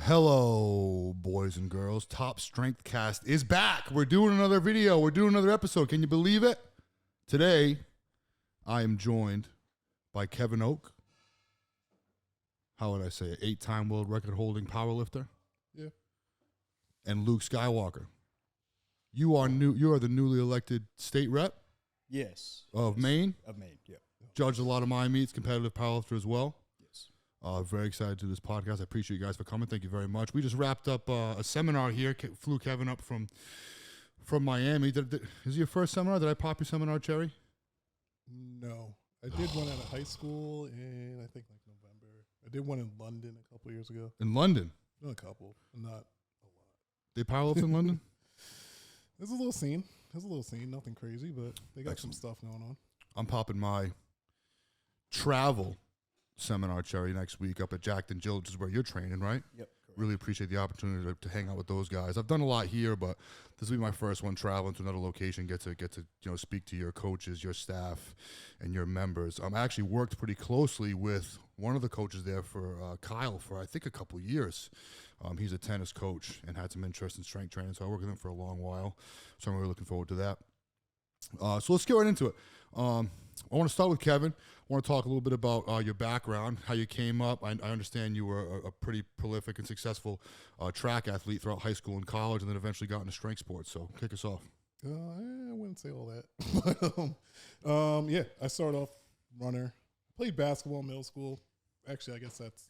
Hello, boys and girls. Top Strength Cast is back. We're doing another video. We're doing another episode. Can you believe it? Today, I am joined by Kevin Oak. How would I say it? 8-time world record holding powerlifter. Yeah. And Luke Skywalker. You are the newly elected state rep Yes. of Maine. Of Maine, yeah. Judged a lot of my meets, competitive powerlifter as well. Yes. Very excited to do this podcast. I appreciate you guys for coming. Thank you very much. We just wrapped up a seminar here. Flew Kevin up from Miami. Is it your first seminar? Did I pop your seminar, Cherry? No. I did one at a high school in, I think, like November. I did one in London a couple years ago. In London? Not a couple. Not a lot. They powerlift in London? There's a little scene. Nothing crazy, but they got some stuff going on. I'm popping my travel seminar, Cherry, next week up at Jack and Jill, which is where you're training, right? Yep. Correct. Really appreciate the opportunity to hang out with those guys. I've done a lot here, but this will be my first one traveling to another location. Get to speak to your coaches, your staff, and your members. I actually worked pretty closely with one of the coaches there for Kyle for I think a couple years. He's a tennis coach and had some interest in strength training, so I worked with him for a long while. So I'm really looking forward to that. So let's get right into it. I want to start with Kevin. I want to talk a little bit about your background, how you came up. I understand you were a pretty prolific and successful track athlete throughout high school and college, and then eventually got into strength sports. So kick us off. I wouldn't say all that. But, yeah, I started off runner. Played basketball in middle school. Actually, I guess that's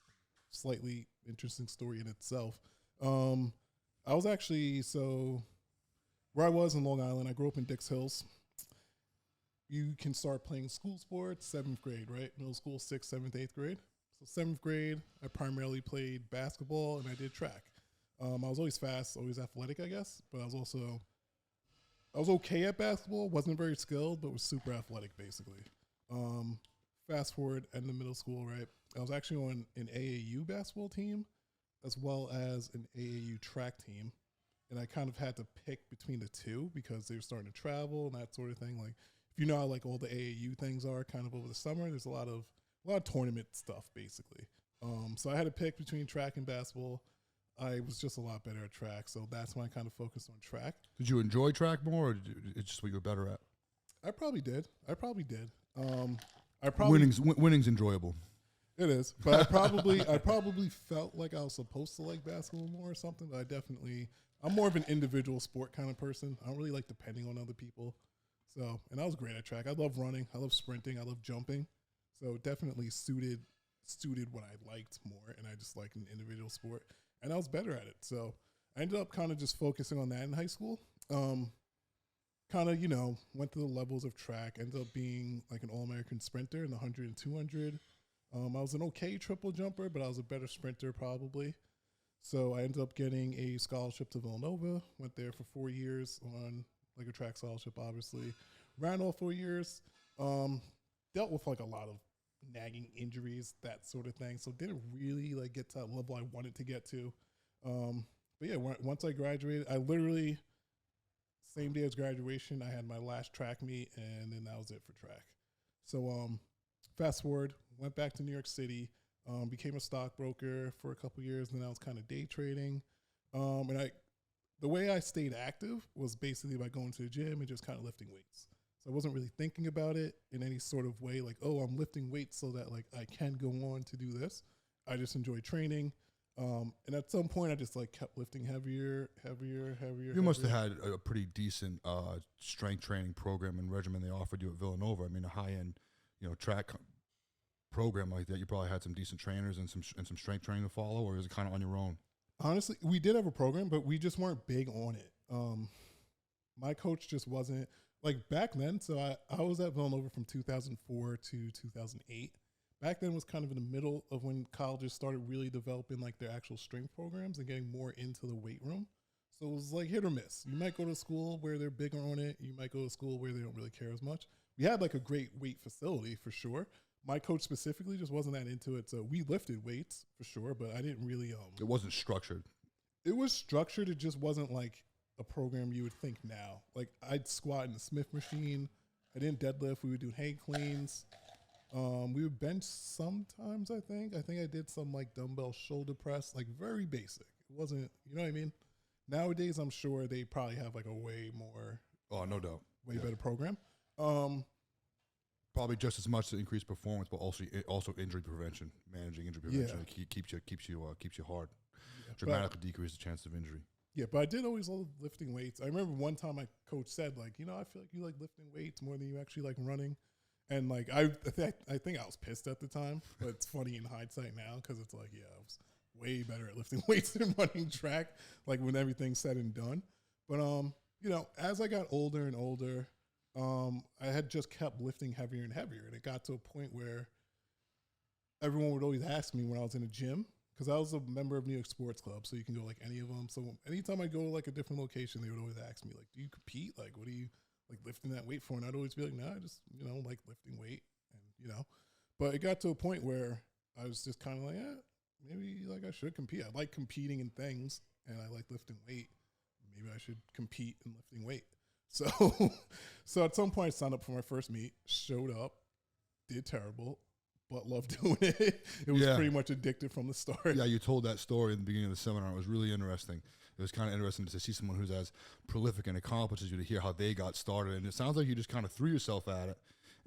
a slightly interesting story in itself. I was actually, where I was in Long Island, I grew up in Dix Hills. You can start playing school sports, 7th grade, right? Middle school, 6th, 7th, 8th grade. So 7th grade, I primarily played basketball and I did track. I was always fast, always athletic, I guess. But I was okay at basketball, wasn't very skilled, but was super athletic, basically. Fast forward, end of middle school, right? I was actually on an AAU basketball team as well as an AAU track team. And I kind of had to pick between the two because they were starting to travel and that sort of thing. Like, if you know how like all the AAU things are kind of over the summer, there's a lot of tournament stuff basically. So I had to pick between track and basketball. I was just a lot better at track, so that's when I kind of focused on track. Did you enjoy track more, or it's just what you were better at? I probably did. Winning's enjoyable. It is, but I probably felt like I was supposed to like basketball more or something. But I'm more of an individual sport kind of person. I don't really like depending on other people. So, and I was great at track. I love running. I love sprinting. I love jumping. So it definitely suited what I liked more. And I just liked an individual sport. And I was better at it. So I ended up kind of just focusing on that in high school. Kind of, went through the levels of track. Ended up being like an All-American sprinter in the 100 and 200. I was an okay triple jumper, but I was a better sprinter probably. So I ended up getting a scholarship to Villanova. Went there for 4 years on like a track scholarship, obviously. Ran all 4 years. Dealt with like a lot of nagging injuries, that sort of thing. So didn't really like get to that level I wanted to get to. But yeah, once I graduated, I literally, same day as graduation, I had my last track meet, and then that was it for track. So fast forward, went back to New York City, became a stockbroker for a couple years, and then I was kind of day trading. And the way I stayed active was basically by going to the gym and just kind of lifting weights. So I wasn't really thinking about it in any sort of way like, oh, I'm lifting weights so that like I can go on to do this. I just enjoy training. And at some point I just like kept lifting heavier. You must have had a pretty decent strength training program and regimen they offered you at Villanova. I mean, a high-end, track program like that, you probably had some decent trainers and some strength training to follow, or was it kind of on your own? Honestly, we did have a program, but we just weren't big on it. My coach just wasn't, like back then, so I was at Villanova from 2004 to 2008. Back then was kind of in the middle of when colleges started really developing like their actual strength programs and getting more into the weight room. So it was like hit or miss. You might go to a school where they're bigger on it. You might go to a school where they don't really care as much. We had like a great weight facility for sure. My coach specifically just wasn't that into it. So we lifted weights for sure, but I didn't really. It wasn't structured. It was structured. It just wasn't like a program you would think now. Like I'd squat in the Smith machine. I didn't deadlift. We would do hang cleans. We would bench sometimes. I think I did some like dumbbell shoulder press, like very basic. It wasn't, you know what I mean. Nowadays, I'm sure they probably have like a way more, Oh, no doubt. way better program. Um, Probably just as much to increase performance, but also injury prevention, managing injury prevention. It keeps you hard. Dramatically decrease the chance of injury. Yeah, but I did always love lifting weights. I remember one time my coach said, like, I feel like you like lifting weights more than you actually like running. And like I think I was pissed at the time, but it's funny in hindsight now because it's like, I was way better at lifting weights than running track, like when everything's said and done. But as I got older and older, I had just kept lifting heavier and heavier, and it got to a point where everyone would always ask me when I was in a gym, because I was a member of New York Sports Club, so you can go like any of them. So anytime I go to like a different location, they would always ask me like, "Do you compete? Like, what do you like lifting that weight for?" And I'd always be like, "No, I just like lifting weight." And but it got to a point where I was just kind of like, maybe like I should compete. I like competing in things, and I like lifting weight. Maybe I should compete in lifting weight. So, so at some point, I signed up for my first meet, showed up, did terrible, but loved doing it. It was pretty much addicted from the start. Yeah, you told that story in the beginning of the seminar. It was really interesting. It was kind of interesting to see someone who's as prolific and accomplished as you, to hear how they got started. And it sounds like you just kind of threw yourself at it,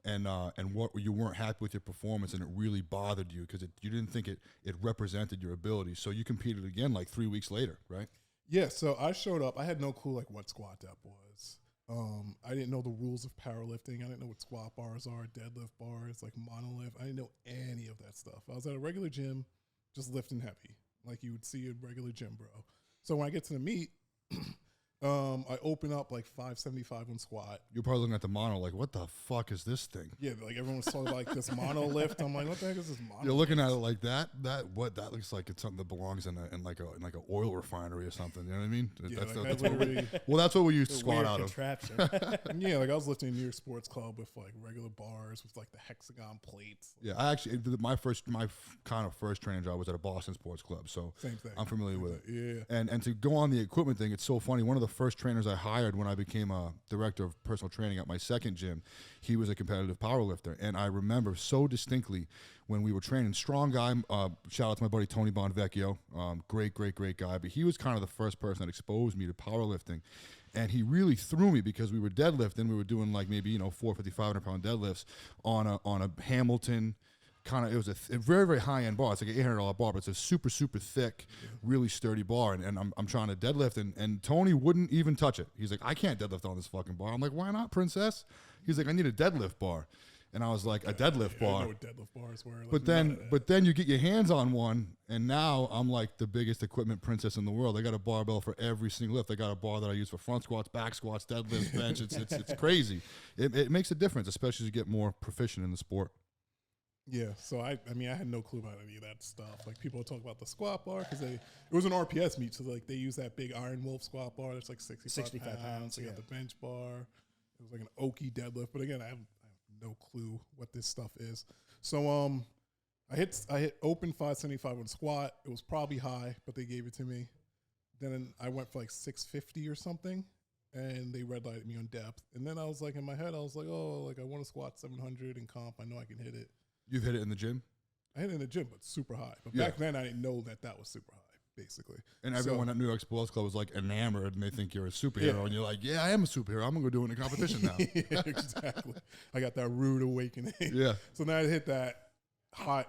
and what you weren't happy with your performance, and it really bothered you because you didn't think it represented your ability. So you competed again like 3 weeks later, right? Yeah. So I showed up. I had no clue like what squat depth was. I didn't know the rules of powerlifting. I didn't know what squat bars are, deadlift bars, like monolift. I didn't know any of that stuff. I was at a regular gym, just lifting heavy, like you would see a regular gym bro. So when I get to the meet, I open up like 575 on squat. You're probably looking at the mono like, what the fuck is this thing? Yeah, like everyone was talking like this mono lift. I'm like, what the heck is this mono? You're looking at it like that. That looks like it's something that belongs in like an oil refinery or something. You know what I mean? Yeah, That's what we used to squat out of. Yeah, like I was lifting in New York Sports Club with like regular bars with like the hexagon plates. Yeah, I actually my kind of first training job was at a Boston Sports Club, so Same thing. I'm familiar with it. Yeah, and to go on the equipment thing, it's so funny. One of the first trainers I hired when I became a director of personal training at my second gym, he was a competitive powerlifter, and I remember so distinctly when we were training. Strong guy. Shout out to my buddy Tony Bonvecchio. Great guy. But he was kind of the first person that exposed me to powerlifting. And he really threw me because we were deadlifting. We were doing like maybe 450, 500-pound deadlifts on a Hamilton. It was a very, very high end bar. It's like an $800 bar, but it's a super, super thick, really sturdy bar. And I'm trying to deadlift, and Tony wouldn't even touch it. He's like, I can't deadlift on this fucking bar. I'm like, why not, princess? He's like, I need a deadlift bar. And I was like, a deadlift bar. I know what deadlift bars were. Like, but then you get your hands on one, and now I'm like the biggest equipment princess in the world. They got a barbell for every single lift. They got a bar that I use for front squats, back squats, deadlifts, bench. It's crazy. It makes a difference, especially as you get more proficient in the sport. Yeah, so I had no clue about any of that stuff. Like people talk about the squat bar because it was an RPS meet, so like they use that big Iron Wolf squat bar that's like 65 pounds. They got the bench bar. It was like an Oki deadlift, but again, I have no clue what this stuff is. So I hit open 575 on squat. It was probably high, but they gave it to me. Then I went for like 650 or something, and they red lighted me on depth. And then I was like in my head, I was like, oh, like I want to squat 700 in comp. I know I can hit it. You've hit it in the gym? I hit it in the gym, but super high. But back then, I didn't know that was super high, basically. And everyone at New York Sports Club was like enamored, and they think you're a superhero. And you're like, yeah, I am a superhero. I'm going to go do it in a competition now. Yeah, exactly. I got that rude awakening. Yeah. So now I hit that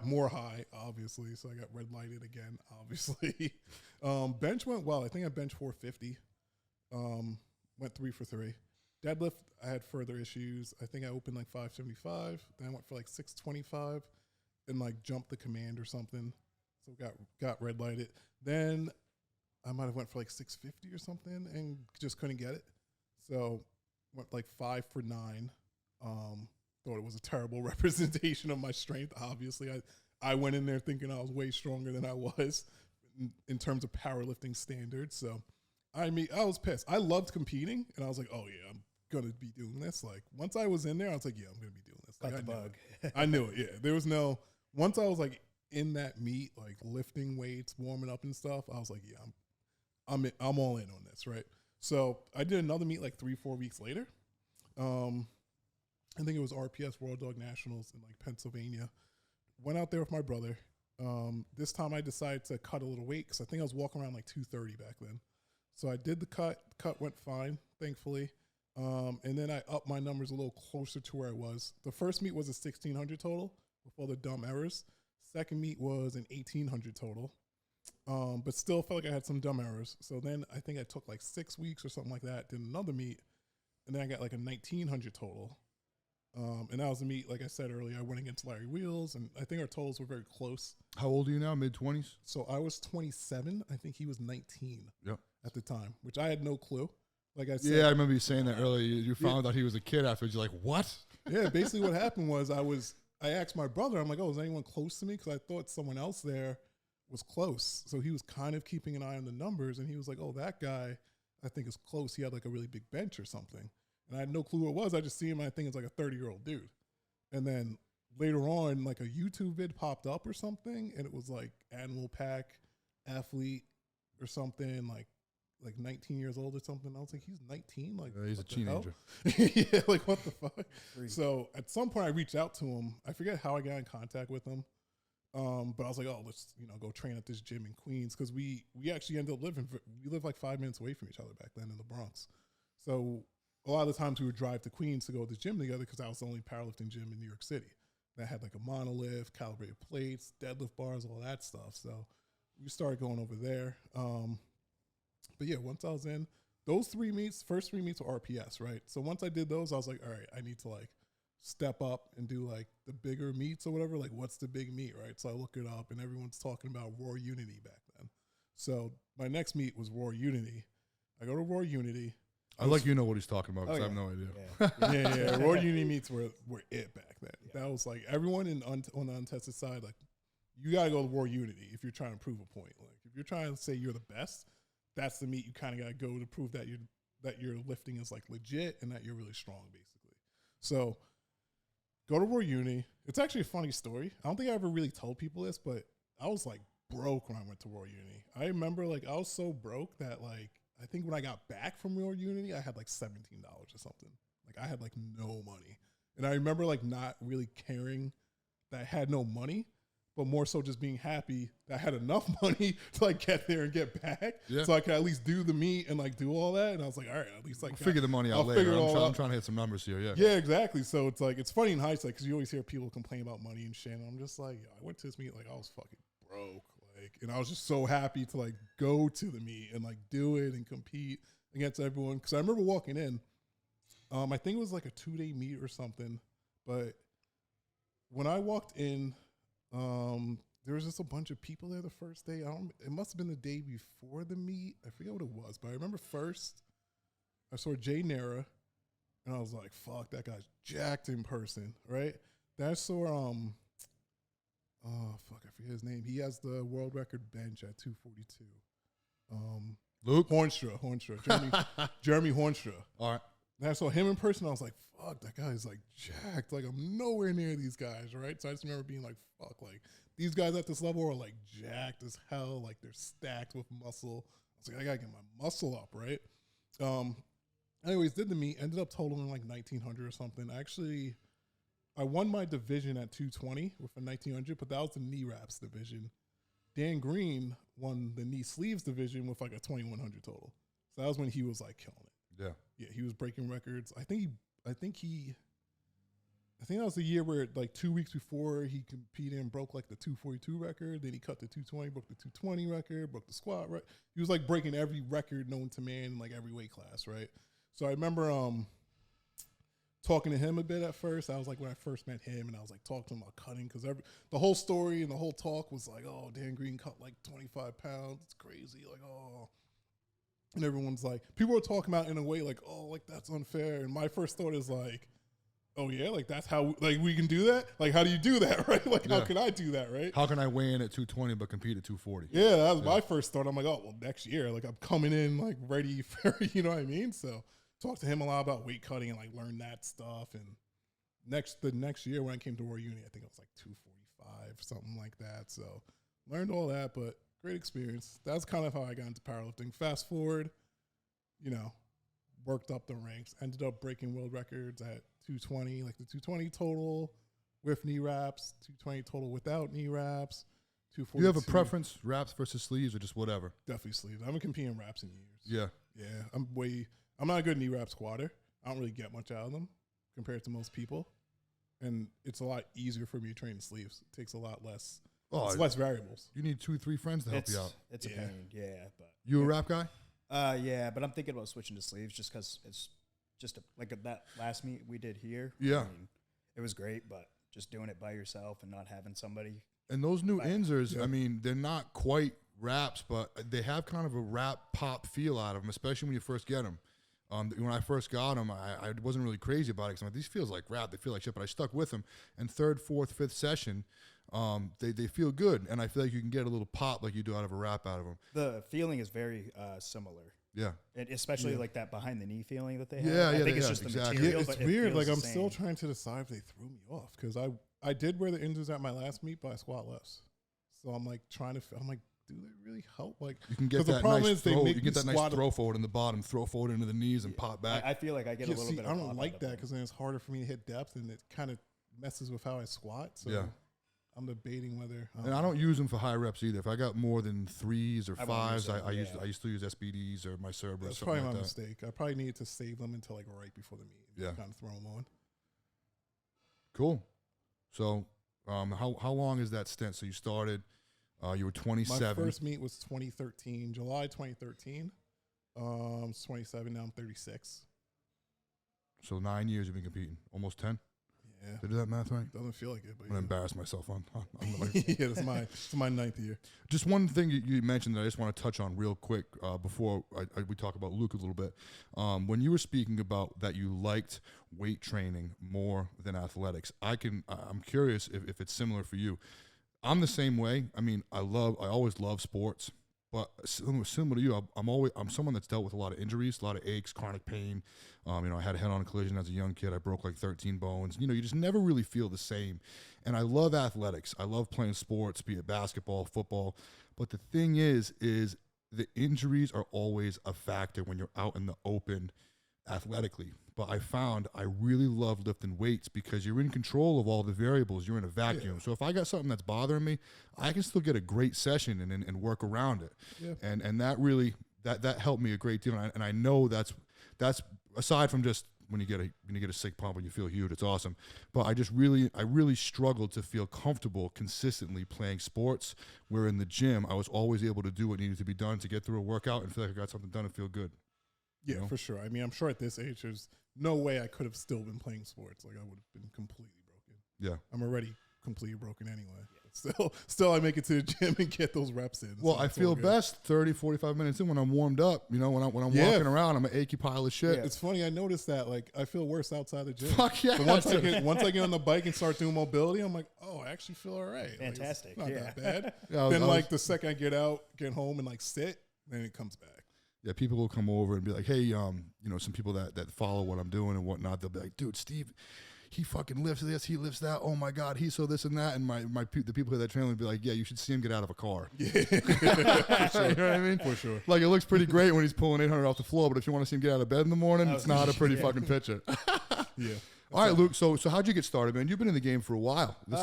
more high, obviously. So I got red lighted again, obviously. Bench went well. I think I benched 450. Went 3 for 3. Deadlift, I had further issues. I think I opened like 575. Then I went for like 625 and like jumped the command or something. So got red lighted. Then I might have went for like 650 or something and just couldn't get it. So went like 5 for 9. Thought it was a terrible representation of my strength. Obviously, I went in there thinking I was way stronger than I was in terms of powerlifting standards. So I was pissed. I loved competing, and I was like, oh yeah, I'm gonna be doing this. Like once I was in there, I was like, yeah, I'm gonna be doing this. Like, Got the bug. I knew it. Yeah, there was no. Once I was like in that meet, like lifting weights, warming up and stuff, I was like, yeah, I'm all in on this, right? So I did another meet like 3-4 weeks later. I think it was RPS, World Dog Nationals in like Pennsylvania. Went out there with my brother. This time I decided to cut a little weight because I think I was walking around like 230 back then. So I did the cut. Cut went fine, thankfully. And then I upped my numbers a little closer to where I was. The first meet was a 1600 total with all the dumb errors. Second meet was an 1800 total. But still felt like I had some dumb errors. So then I think I took like 6 weeks or something like that, did another meet, and then I got like a 1900 total. And that was a meet, like I said earlier, I went against Larry Wheels, and I think our totals were very close. How old are you now? Mid-20s? So I was 27. I think he was 19 Yep. at the time, which I had no clue. Like I said, Yeah, I remember you saying that earlier. You found out he was a kid afterwards. You're like, what? yeah, basically what happened was I asked my brother, I'm like, oh, is anyone close to me? Because I thought someone else there was close. So he was kind of keeping an eye on the numbers, and he was like, oh, that guy I think is close. He had like a really big bench or something. And I had no clue who it was. I just see him, and I think it's like a 30-year-old dude. And then later on, like a YouTube vid popped up or something, and it was like Animal Pack athlete or something, like 19 years old or something. I was like, he's 19? Like, He's a teenager. Yeah, like what the fuck? So at some point I reached out to him. I forget how I got in contact with him. But I was like, oh, let's, go train at this gym in Queens. Cause we actually ended up we lived like 5 minutes away from each other back then in the Bronx. So a lot of the times we would drive to Queens to go to the gym together because that was the only powerlifting gym in New York City that had like a monolift, calibrated plates, deadlift bars, all that stuff. So we started going over there. But yeah, once I was in those first 3 meets were RPS, right? So once I did those, I was like, all right, I need to like step up and do like the bigger meets or whatever. Like, what's the big meet, right? So I look it up, and everyone's talking about Roar Unity back then. So my next meet was Roar Unity. I go to Roar Unity. I like what he's talking about because I have no idea. Yeah. Roar Unity meets were it back then. Yeah. That was like everyone on the untested side, like you got to go to Roar Unity if you're trying to prove a point. Like if you're trying to say you're the best, that's the meet you kind of got to go to prove that your lifting is like legit and that you're really strong, basically. So go to Roar Unity. It's actually a funny story. I don't think I ever really told people this, but I was like broke when I went to Roar Unity. I remember like I was so broke that like I think when I got back from Roar Unity, I had like $17 or something. Like I had like no money. And I remember like not really caring that I had no money, but more so just being happy that I had enough money to like get there and get back. Yeah. So I could at least do the meet and like do all that. And I was like, all right, at least like I'll figure the money out later. I'm trying to hit some numbers here. Yeah. Yeah, exactly. So it's like, it's funny in hindsight because you always hear people complain about money and shit. And I'm just like, I went to this meet, like I was fucking broke. And I was just so happy to like go to the meet and like do it and compete against everyone. Cause I remember walking in, I think it was like a 2-day meet or something. But when I walked in, there was just a bunch of people there the first day. It must've been the day before the meet. I forget what it was, but I remember first I saw Jay Nara and I was like, fuck, that guy's jacked in person. Right. Then I saw, oh fuck, I forget his name. He has the world record bench at 242. Luke Hornstra, Jeremy Hornstra. All right. And I saw him in person. I was like, fuck, that guy's like jacked. Like I'm nowhere near these guys, right? So I just remember being like, fuck, like these guys at this level are like jacked as hell. Like they're stacked with muscle. I was like, I gotta get my muscle up, right? Anyways, did the meet. Ended up totaling like 1900 or something. Actually, I won my division at 220 with a 1900, but that was the knee wraps division. Dan Green won the knee sleeves division with like a 2100 total. So that was when he was like killing it. Yeah. Yeah, he was breaking records. I think that was the year where like 2 weeks before he competed and broke like the 242 record. Then he cut the 220, broke the 220 record, broke the squat record. He was like breaking every record known to man in like every weight class, right? So I remember talking to him a bit at first. I was like when I first met him, and I was like talking to him about cutting because the whole story and the whole talk was like, oh, Dan Green cut like 25 pounds. It's crazy. Like, oh. And everyone's like, people were talking about it in a way like, oh, like that's unfair. And my first thought is like, oh yeah, like that's how like we can do that? Like how do you do that, right? Like how can I do that, right? How can I weigh in at 220 but compete at 240? Yeah, that was my first thought. I'm like, oh, well, next year, like I'm coming in like ready for, you know what I mean? So talked to him a lot about weight cutting and like learn that stuff. And the next year when I came to Roar Uni, I think it was like 245, something like that. So learned all that, but great experience. That's kind of how I got into powerlifting. Fast forward, worked up the ranks, ended up breaking world records at 220, like the 220 total with knee wraps, 220 total without knee wraps, 242. You have a preference, wraps versus sleeves, or just whatever? Definitely sleeves. I haven't competed in wraps in years. Yeah. Yeah, I'm not a good knee wrap squatter. I don't really get much out of them compared to most people. And it's a lot easier for me to train in sleeves. It takes a lot less. It's less variables. You need 2-3 friends to help you out. It's a pain, yeah. But You a wrap guy? yeah, but I'm thinking about switching to sleeves just because it's just like that last meet we did here. Yeah. I mean, it was great, but just doing it by yourself and not having somebody. And those new Inzers, I mean, they're not quite wraps, but they have kind of a wrap pop feel out of them, especially when you first get them. When I first got them, I wasn't really crazy about it because I'm like, these feels like wrap. They feel like shit, but I stuck with them. And third, fourth, fifth session, they feel good. And I feel like you can get a little pop like you do out of a wrap out of them. The feeling is very similar. Yeah. And especially like that behind the knee feeling that they have. Yeah, I think it's yeah, just exactly. the material. It's but weird. It Like, feels I'm the still same. trying to decide if they threw me off because I did wear the Inzers at my last meet, but I squat less. So I'm like I'm like, do they really help? Like, You can get 'cause the that problem nice is they throw. make You get you that nice squat throw forward in the bottom, throw forward into the knees and pop back. I feel like I get a little bit of I pop don't out like of that them. because then it's harder for me to hit depth and it kind of messes with how I squat. So Yeah. I'm debating whether. And I don't use them for high reps either. If I got more than 3s or I won't use 5s, them, I used to use SBDs or my Cerberus. That's something probably like my that. mistake. I probably needed to save them until like right before the meet. Yeah. Kind of throw them on. Cool. So, how long is that stint? So you started, you were 27. My first meet was 2013, July 2013. It's 27 now. I'm 36. So 9 years you've been competing, almost 10. Yeah, Did I do that math right? doesn't feel like it, but I'm gonna embarrass myself on. Like, yeah, it's my 9th year. just one thing you mentioned that I just want to touch on real quick before we talk about Luke a little bit. When you were speaking about that you liked weight training more than athletics, I'm curious if it's similar for you. I'm the same way. I mean, I always love sports, but similar to you, I'm someone that's dealt with a lot of injuries, a lot of aches, chronic pain. I had a head-on collision as a young kid. I broke like 13 bones. You just never really feel the same. And I love athletics. I love playing sports, be it basketball, football. But the thing is the injuries are always a factor when you're out in the open athletically. But I found I really love lifting weights because you're in control of all the variables. You're in a vacuum. Yeah. So if I got something that's bothering me, I can still get a great session and work around it. Yeah. And that really that helped me a great deal. And I know that's aside from just when you get a sick pump and you feel huge, it's awesome. But I really struggled to feel comfortable consistently playing sports. Where in the gym, I was always able to do what needed to be done to get through a workout and feel like I got something done and feel good. Yeah, You know? for sure. I mean, I'm sure at this age, there's no way I could have still been playing sports. Like, I would have been completely broken. Yeah. I'm already completely broken anyway. Still, I make it to the gym and get those reps in. Well, So I it's all feel good. best 30, 45 minutes in when I'm warmed up. When I'm Yeah. walking around, I'm an achy pile of shit. It's funny. I noticed that. Like, I feel worse outside the gym. Fuck yeah. But once I get on the bike and start doing mobility, I'm like, oh, I actually feel all right. Like, Fantastic, it's not yeah. that bad. Yeah, Then, like, the second I get out, get home, and like sit, then it comes back. Yeah, people will come over and be like, hey, some people that follow what I'm doing and whatnot, they'll be like, dude, Steve, he fucking lifts this, he lifts that. Oh my God, he's so this and that. And the people that train will be like, yeah, you should see him get out of a car. Yeah. You know what I mean? For sure. Like, it looks pretty great when he's pulling 800 off the floor, but if you want to see him get out of bed in the morning, it's not a pretty fucking picture. Yeah. All right, Luke, so how'd you get started, man? You've been in the game for a while. This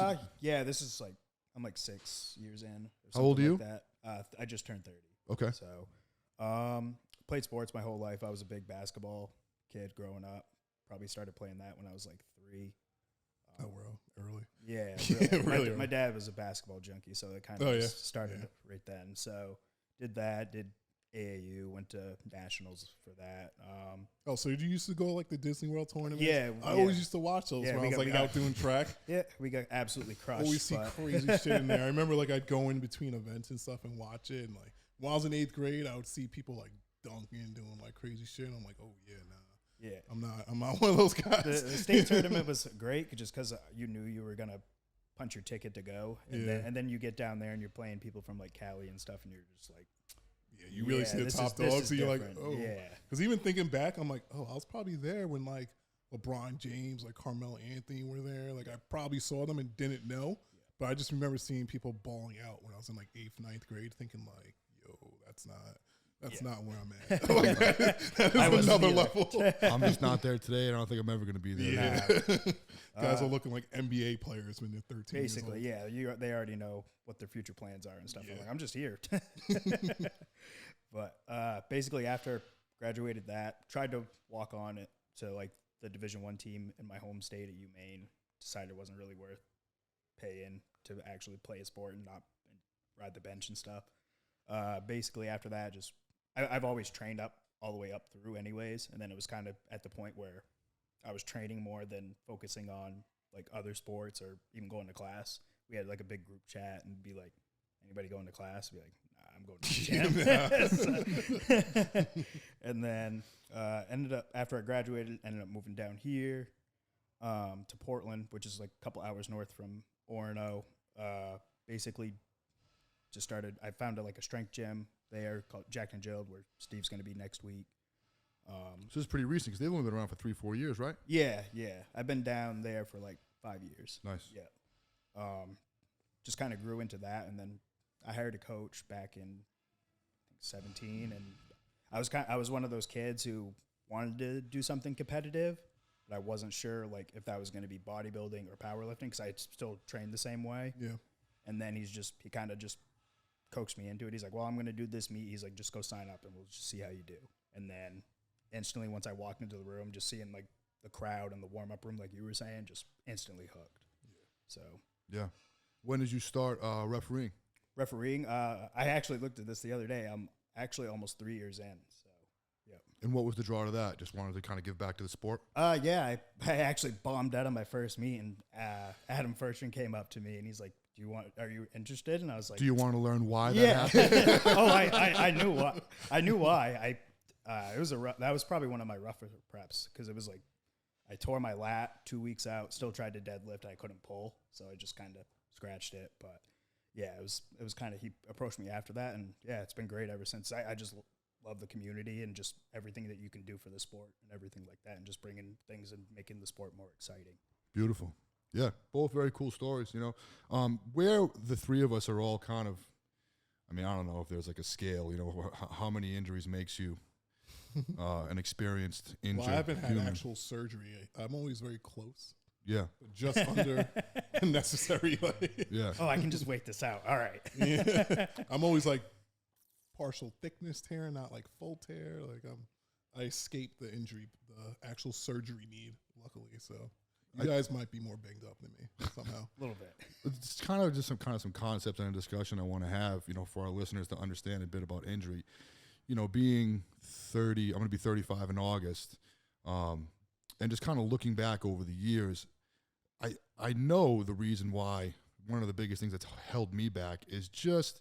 is like, I'm like 6 years in. Or How old are something you? like that. I just turned 30. Okay. So, played sports my whole life. I was a big basketball kid growing up. Probably started playing that when I was like 3. Oh, well, early. Yeah, Really my early. dad was a basketball junkie, so it kind of just started right then. So did that, did AAU, went to nationals for that. Oh, so you used to go like the Disney World tournament? Yeah, I always used to watch those Yeah, when we I was got- like we got- out doing track. Yeah, we got absolutely crushed. Always see but- crazy shit in there. I remember like I'd go in between events and stuff and watch it. And like when I was in 8th grade, I would see people like dunking, doing like crazy shit. And I'm like, oh yeah, nah. Yeah. I'm not one of those guys. The state tournament was great just because you knew you were gonna punch your ticket to go, and then you get down there and you're playing people from like Cali and stuff, and you're just like, Yeah, you really see the this top is dogs. So you're like, different. oh, Yeah. Because even thinking back, I'm like, oh, I was probably there when like LeBron James, like Carmelo Anthony were there. Like I probably saw them and didn't know, but I just remember seeing people balling out when I was in like 8th, 9th grade, thinking like, yo, that's not That's Yeah. not where I'm at. Like, that I is wasn't another either. level. I'm just not there today, and I don't think I'm ever going to be there. Yeah. Guys Uh, are looking like NBA players when they're 13 Basically, years yeah, they already know what their future plans are and stuff. I'm Yeah. like, I'm just here. But basically, after graduated that, tried to walk on it to like the Division I team in my home state at UMaine. Decided it wasn't really worth paying to actually play a sport and not ride the bench and stuff. Basically, after that, just I've always trained up all the way up through, anyways. And then it was kind of at the point where I was training more than focusing on like other sports or even going to class. We had like a big group chat and be like, anybody going to class? Be like, nah, I'm going to the gym. And then ended up, after I graduated, ended up moving down here to Portland, which is like a couple hours north from Orono. Basically just started, I found like a strength gym there called Jack and Jill, where Steve's going to be next week. So this is pretty recent because they've only been around for 3-4 years, right? Yeah. I've been down there for like 5 years. Nice. Yeah. Just kind of grew into that, and then I hired a coach back in I think 17, and I was one of those kids who wanted to do something competitive, but I wasn't sure like if that was going to be bodybuilding or powerlifting, because I still trained the same way. Yeah. And then he kind of just coaxed me into it. He's like, well, I'm going to do this meet. He's like, just go sign up and we'll just see how you do. And then instantly, once I walked into the room, just seeing like the crowd and the warm-up room, like you were saying, just instantly hooked. Yeah. So Yeah. When did you start refereeing? refereeing, I actually looked at this the other day. I'm actually almost 3 years in. So yeah. And what was the draw to that? Just wanted to kind of give back to the sport? Yeah, I actually bombed out on my first meet, and Adam Fertron came up to me and he's like, are you interested? And I was like, Do you want to learn why that yeah. happened? Oh, I knew why. I knew why. That was probably one of my rougher preps, because it was like I tore my lat 2 weeks out, still tried to deadlift, I couldn't pull, so I just kind of scratched it. But yeah, it was kind of, he approached me after that, and yeah, it's been great ever since. I just love the community and just everything that you can do for the sport and everything like that, and just bringing things and making the sport more exciting. Beautiful. Yeah, both very cool stories, you know. Where the three of us are all kind of, I mean, I don't know if there's like a scale, you know, how many injuries makes you an experienced injured Well, I haven't had human. actual surgery. I'm always very close, Yeah, but just under necessary. Like, yeah. Oh, I can just wait this out. All right. yeah. I'm always like partial thickness tear, not like full tear. Like I escaped the injury, the actual surgery need, luckily. So you guys might be more banged up than me somehow. A little bit. It's kind of just some concepts and a discussion I want to have, you know, for our listeners to understand a bit about injury. You know, being 30, I'm going to be 35 in August, and just kind of looking back over the years, I know the reason why. One of the biggest things that's held me back is just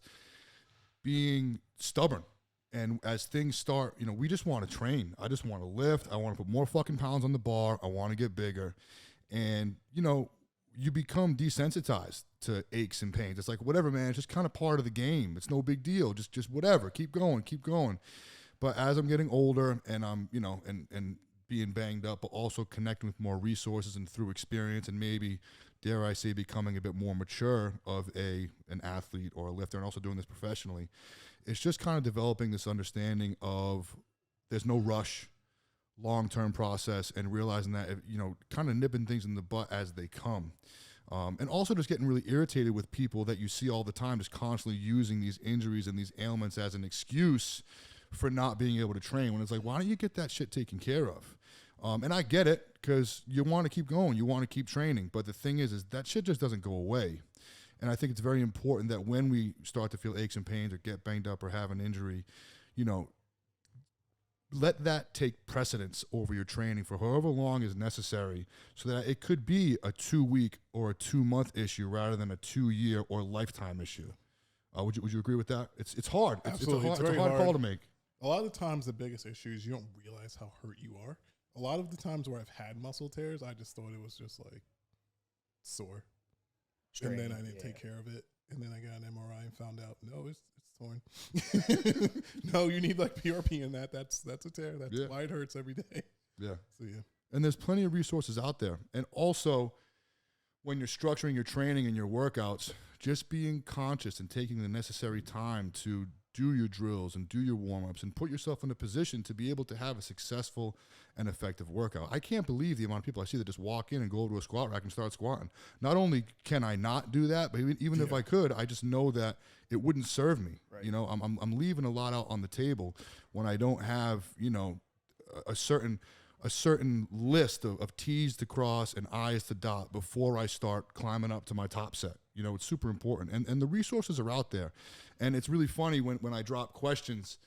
being stubborn. And as things start, you know, we just want to train. I just want to lift. I want to put more fucking pounds on the bar. I want to get bigger. And, you know, you become desensitized to aches and pains. It's like, whatever, man, it's just kind of part of the game. It's no big deal. Just whatever. Keep going. But as I'm getting older and I'm, you know, and being banged up, but also connecting with more resources and through experience and maybe, dare I say, becoming a bit more mature of an athlete or a lifter, and also doing this professionally, it's just kind of developing this understanding of there's no rush, long-term process, and realizing that, you know, kind of nipping things in the butt as they come. And also just getting really irritated with people that you see all the time just constantly using these injuries and these ailments as an excuse for not being able to train, when it's like, why don't you get that shit taken care of? And I get it, because you want to keep going, you want to keep training, but the thing is that shit just doesn't go away. And I think it's very important that when we start to feel aches and pains or get banged up or have an injury, you know, let that take precedence over your training for however long is necessary, so that it could be a 2-week or a 2-month issue rather than a 2-year or lifetime issue. Would you agree with that? It's hard. Absolutely. It's a very hard call to make. A lot of the times, the biggest issue is you don't realize how hurt you are. A lot of the times where I've had muscle tears, I just thought it was just like sore. And then I didn't take care of it. And then I got an MRI and found out, no, it's torn. No, you need like PRP in that. That's a tear. That's why it hurts every day. Yeah. So yeah. And there's plenty of resources out there. And also, when you're structuring your training and your workouts, just being conscious and taking the necessary time to do your drills and do your warm-ups and put yourself in a position to be able to have a successful and effective workout. I can't believe the amount of people I see that just walk in and go over to a squat rack and start squatting. Not only can I not do that, but even if I could, I just know that it wouldn't serve me. Right. You know, I'm leaving a lot out on the table when I don't have, you know, a certain list of T's to cross and I's to dot before I start climbing up to my top set. You know, it's super important. And the resources are out there. And it's really funny when I drop questions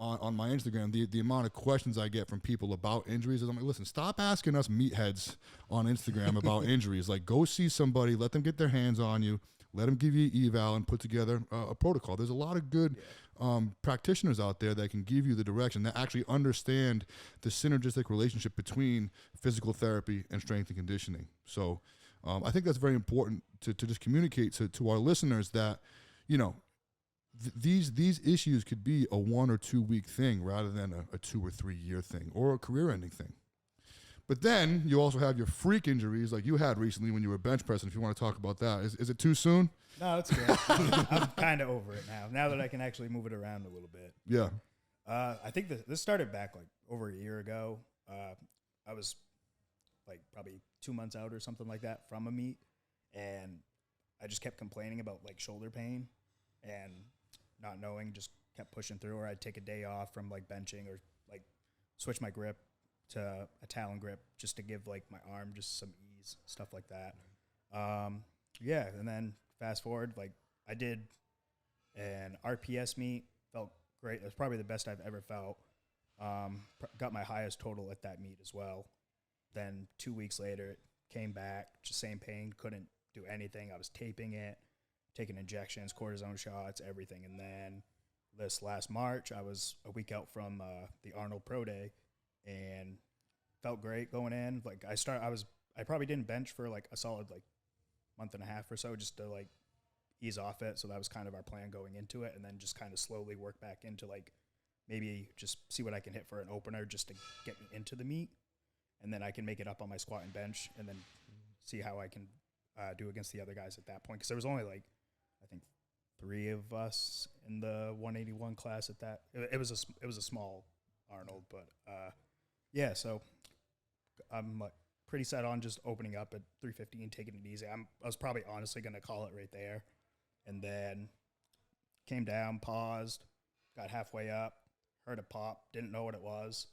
on my Instagram, the amount of questions I get from people about injuries. I'm like, listen, stop asking us meatheads on Instagram about injuries. Like, go see somebody, let them get their hands on you, let them give you an eval and put together a protocol. There's a lot of good practitioners out there that can give you the direction, that actually understand the synergistic relationship between physical therapy and strength and conditioning. So I think that's very important to just communicate to our listeners that, you know, these issues could be a 1 or 2 week thing rather than a 2 or 3 year thing or a career ending thing. But then you also have your freak injuries like you had recently when you were bench pressing, if you want to talk about that. Is it too soon? No, it's good. I'm kind of over it now that I can actually move it around a little bit. Yeah. I think this started back like over a year ago. I was like probably 2 months out or something like that from a meet, and I just kept complaining about like shoulder pain and not knowing, just kept pushing through, or I'd take a day off from like benching or like switch my grip to a talon grip just to give like my arm just some ease, stuff like that. Yeah, and then fast forward, like I did an RPS meet, felt great. It was probably the best I've ever felt. Got my highest total at that meet as well. Then 2 weeks later, it came back, just same pain, couldn't do anything. I was taping it, taking injections, cortisone shots, everything. And then this last March, I was a week out from the Arnold Pro Day and felt great going in. Like I probably didn't bench for like a solid like month and a half or so just to like ease off it. So that was kind of our plan going into it, and then just kind of slowly work back into like maybe just see what I can hit for an opener just to get me into the meet, and then I can make it up on my squat and bench, and then see how I can do against the other guys at that point. Because there was only like I think 3 of us in the 181 class at that. It was a small Arnold, but yeah. So I'm like pretty set on just opening up at 315, taking it easy. I was probably honestly going to call it right there. And then came down, paused, got halfway up, heard a pop, didn't know what it was.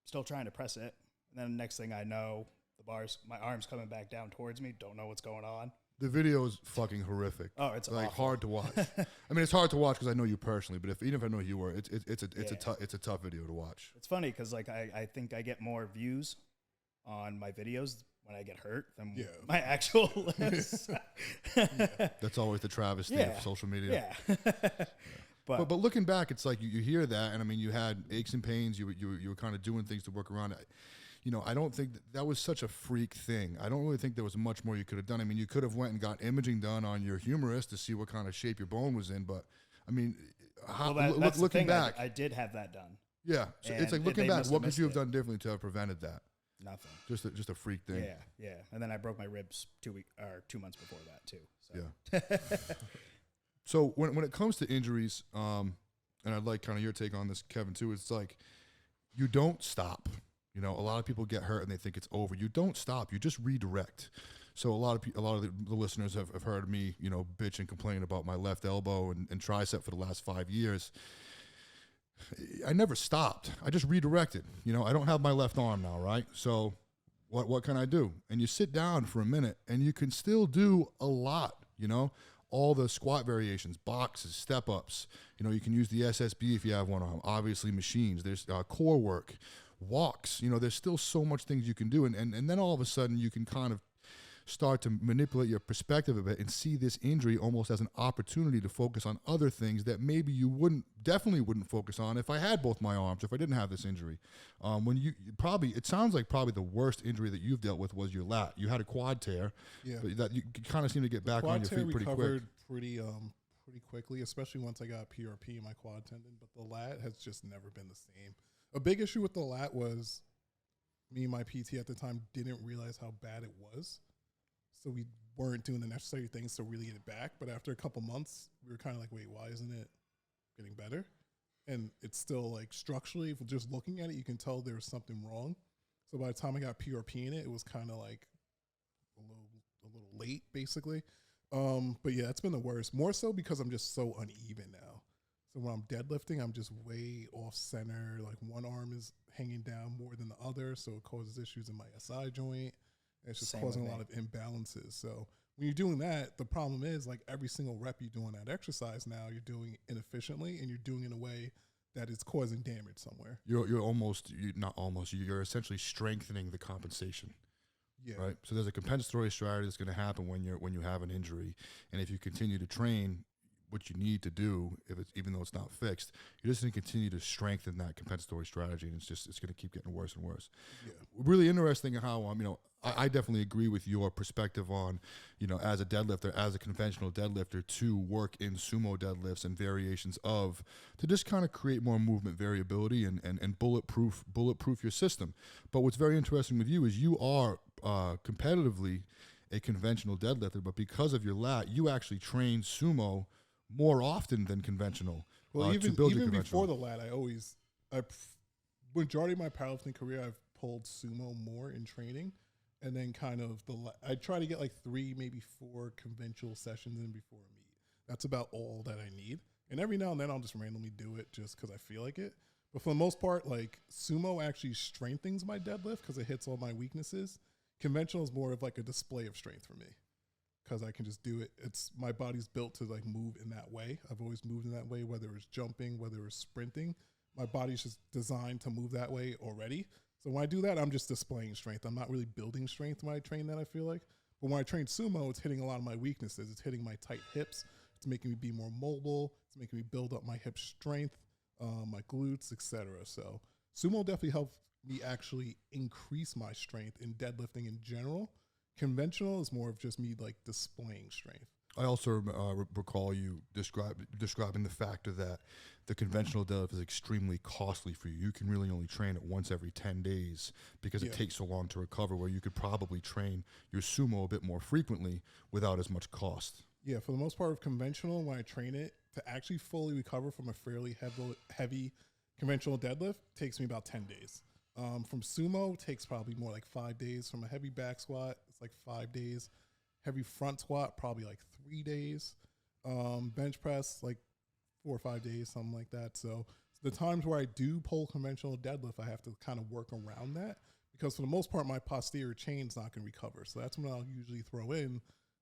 Still trying to press it. And then the next thing I know, my arm's coming back down towards me, don't know what's going on. The video is fucking horrific. Oh, it's like awful. hard to watch. I mean, it's hard to watch because I know you personally, but even if I know who you were, it's a tough video to watch. It's funny because like I think I get more views on my videos when I get hurt than my actual lifts. That's always the travesty of social media. Yeah. But looking back, it's like you hear that, and I mean, you had aches and pains. You were kind of doing things to work around it. You know, I don't think that was such a freak thing. I don't really think there was much more you could have done. I mean, you could have went and got imaging done on your humerus to see what kind of shape your bone was in. But I mean, that's looking back, I did have that done. Yeah, so it's like looking back, what could you have done differently to have prevented that? Nothing. Just a freak thing. Yeah. And then I broke my ribs 2 months before that too. So. Yeah. So when it comes to injuries, and I'd like kind of your take on this, Kevin, too. It's like you don't stop. You know, a lot of people get hurt and they think it's over. You don't stop. You just redirect. So a lot of the listeners have heard me, you know, bitch and complain about my left elbow and tricep for the last 5 years. I never stopped. I just redirected. You know, I don't have my left arm now, right? So what can I do? And you sit down for a minute and you can still do a lot, you know, all the squat variations, boxes, step ups. You know, you can use the SSB if you have one on. Obviously machines. There's core work, walks. You know, there's still so much things you can do. And then all of a sudden you can kind of start to manipulate your perspective a bit and see this injury almost as an opportunity to focus on other things that maybe you definitely wouldn't focus on if I had both my arms, if I didn't have this injury. When it sounds like probably the worst injury that you've dealt with was your lat. You had a quad tear, but that you kind of seem to get back on your feet pretty quick. Recovered pretty quickly, especially once I got PRP in my quad tendon, but the lat has just never been the same. A big issue with the lat was me and my PT at the time didn't realize how bad it was. So we weren't doing the necessary things to really get it back. But after a couple months, we were kind of like, wait, why isn't it getting better. And it's still like structurally, if just looking at it, you can tell there was something wrong. So by the time I got PRP in it, it was kind of like a little late, basically. But yeah, it's been the worst. More so because I'm just so uneven now. So when I'm deadlifting, I'm just way off center. Like one arm is hanging down more than the other, so it causes issues in my SI joint. It's just causing a lot of imbalances. So when you're doing that, the problem is like every single rep you do on that exercise now, you're doing inefficiently and you're doing it in a way that is causing damage somewhere. You're not almost, you're essentially strengthening the compensation. Yeah. Right. So there's a compensatory strategy that's going to happen when you have an injury, and if you continue to train what you need to do, even though it's not fixed, you're just going to continue to strengthen that compensatory strategy, and it's going to keep getting worse and worse. Yeah. Really interesting how I definitely agree with your perspective on, as a deadlifter, as a conventional deadlifter, to work in sumo deadlifts and variations to just kind of create more movement variability and bulletproof your system. But what's very interesting with you is you are competitively a conventional deadlifter, but because of your lat, you actually train sumo more often than conventional. Well, even before the lat, majority of my powerlifting career, I've pulled sumo more in training. And then I try to get like 3, maybe 4 conventional sessions in before a meet. That's about all that I need. And every now and then I'll just randomly do it just because I feel like it. But for the most part, like sumo actually strengthens my deadlift because it hits all my weaknesses. Conventional is more of like a display of strength for me because I can just do it. My body's built to like move in that way. I've always moved in that way, whether it's jumping, whether it's sprinting. My body's just designed to move that way already. So when I do that, I'm just displaying strength. I'm not really building strength when I train that, I feel like. But when I train sumo, it's hitting a lot of my weaknesses. It's hitting my tight hips. It's making me be more mobile. It's making me build up my hip strength, my glutes, etc. So sumo definitely helped me actually increase my strength in deadlifting in general. Conventional is more of just me like displaying strength. I also recall you describing the factor that the conventional deadlift is extremely costly for you. You can really only train it once every 10 days because it takes so long to recover, where you could probably train your sumo a bit more frequently without as much cost. Yeah, for the most part of conventional, when I train it, to actually fully recover from a fairly heavy conventional deadlift takes me about 10 days. From sumo, takes probably more like 5 days. From a heavy back squat, it's like 5 days. Heavy front squat, probably like 3 days. Bench press, like 4 or 5 days, something like that. So the times where I do pull conventional deadlift, I have to kind of work around that because for the most part, my posterior chain's not going to recover. So that's when I'll usually throw in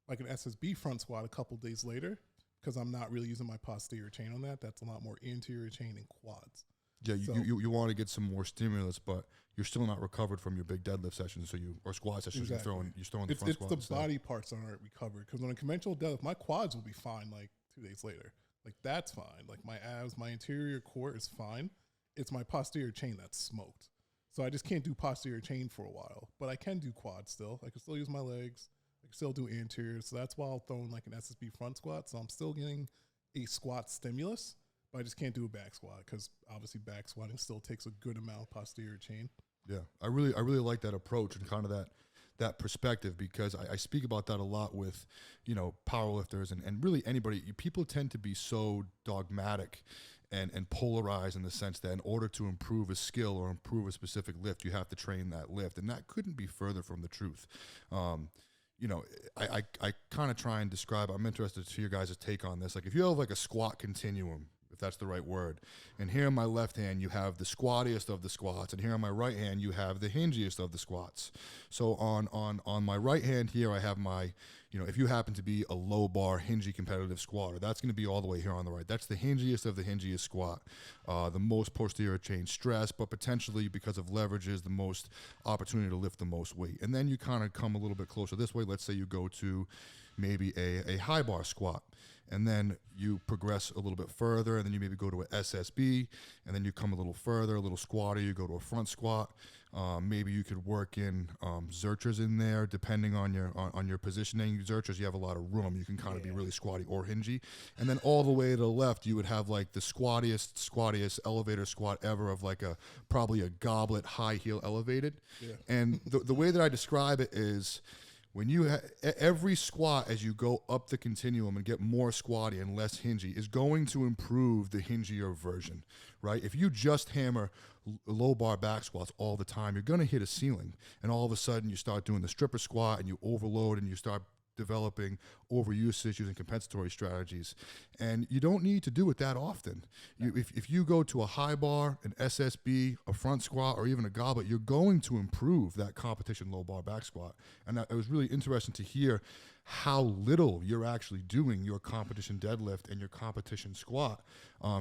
like an SSB front squat a couple days later because I'm not really using my posterior chain on that. That's a lot more anterior chain and quads. Yeah, you want to get some more stimulus, but you're still not recovered from your big deadlift sessions, or squat sessions. Exactly. You're throwing the front squat. It's the body parts that aren't recovered because on a conventional deadlift, my quads will be fine like 2 days later. Like that's fine. Like my abs, my interior core is fine. It's my posterior chain that's smoked. So I just can't do posterior chain for a while, but I can do quads still. I can still use my legs. I can still do anterior. So that's why I'll throw in like an SSB front squat. So I'm still getting a squat stimulus. But I just can't do a back squat because obviously back squatting still takes a good amount of posterior chain. Yeah, I really like that approach and kind of that perspective because I speak about that a lot with, powerlifters and really anybody. People tend to be so dogmatic and polarized in the sense that in order to improve a skill or improve a specific lift, you have to train that lift. And that couldn't be further from the truth. I kind of try and describe, I'm interested to your guys' take on this. Like if you have like a squat continuum, if that's the right word. And here on my left hand, you have the squattiest of the squats. And here on my right hand, you have the hingiest of the squats. So on my right hand here, I have my, if you happen to be a low bar hingy competitive squatter, that's going to be all the way here on the right. That's the hingiest of the hingiest squat. The most posterior chain stress, but potentially because of leverages, the most opportunity to lift the most weight. And then you kind of come a little bit closer this way. Let's say you go to maybe a high bar squat. And then you progress a little bit further, and then you maybe go to an SSB, and then you come a little further, a little squatter, you go to a front squat. Maybe you could work in Zerchers in there, depending on your positioning. Zerchers, you have a lot of room. You can kind of be really squatty or hingy. And then all the way to the left, you would have like the squattiest elevator squat ever of like probably a goblet high heel elevated. Yeah. And the way that I describe it is, when you every squat as you go up the continuum and get more squatty and less hingy is going to improve the hingier version, right? If you just hammer low bar back squats all the time, you're going to hit a ceiling, and all of a sudden you start doing the stripper squat and you overload and you start developing overusage using compensatory strategies. And you don't need to do it that often. If you go to a high bar, an SSB, a front squat, or even a goblet, you're going to improve that competition low bar back squat. And it was really interesting to hear how little you're actually doing your competition deadlift and your competition squat.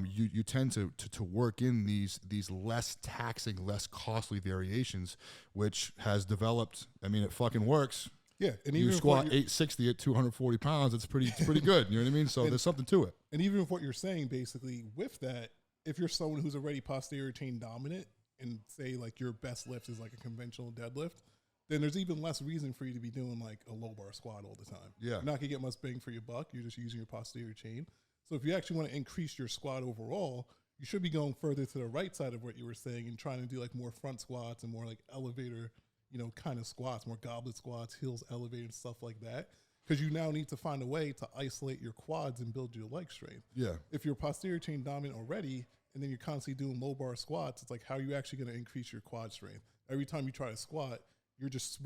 You tend to work in these less taxing, less costly variations, which has developed. I mean, it fucking works. Yeah, and You even squat 860 at 240 pounds. It's pretty good. You know what I mean? So there's something to it. and even if what you're saying, basically, with that, if you're someone who's already posterior chain dominant, and say like your best lift is like a conventional deadlift, then there's even less reason for you to be doing like a low bar squat all the time. Yeah. You're not gonna get much bang for your buck. You're just using your posterior chain. So if you actually want to increase your squat overall, you should be going further to the right side of what you were saying and trying to do like more front squats and more like elevator, kind of squats, more goblet squats, heels elevated, stuff like that. Because you now need to find a way to isolate your quads and build your leg strength. Yeah. If you're posterior chain dominant already, and then you're constantly doing low bar squats, it's like, how are you actually going to increase your quad strength? Every time you try to squat, you're just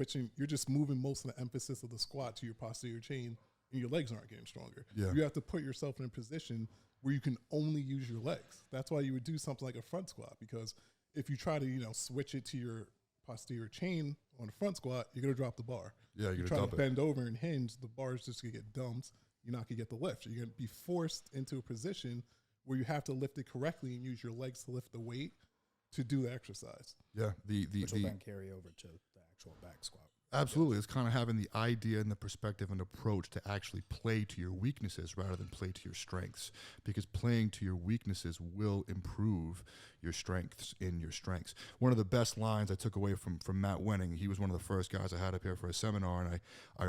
moving most of the emphasis of the squat to your posterior chain, and your legs aren't getting stronger. Yeah. You have to put yourself in a position where you can only use your legs. That's why you would do something like a front squat, because if you try to, switch it to your posterior chain on a front squat, you're going to drop the bar. Yeah, you're You're gonna trying dump to it. bend over and hinge, the bar is just going to get dumped. You're not going to get the lift. You're going to be forced into a position where you have to lift it correctly and use your legs to lift the weight to do the exercise. Yeah. Which will then carry over to the actual back squat. Absolutely. It's kind of having the idea and the perspective and approach to actually play to your weaknesses rather than play to your strengths, because playing to your weaknesses will improve your strengths in your strengths. One of the best lines I took away from Matt Wenning, he was one of the first guys I had up here for a seminar, and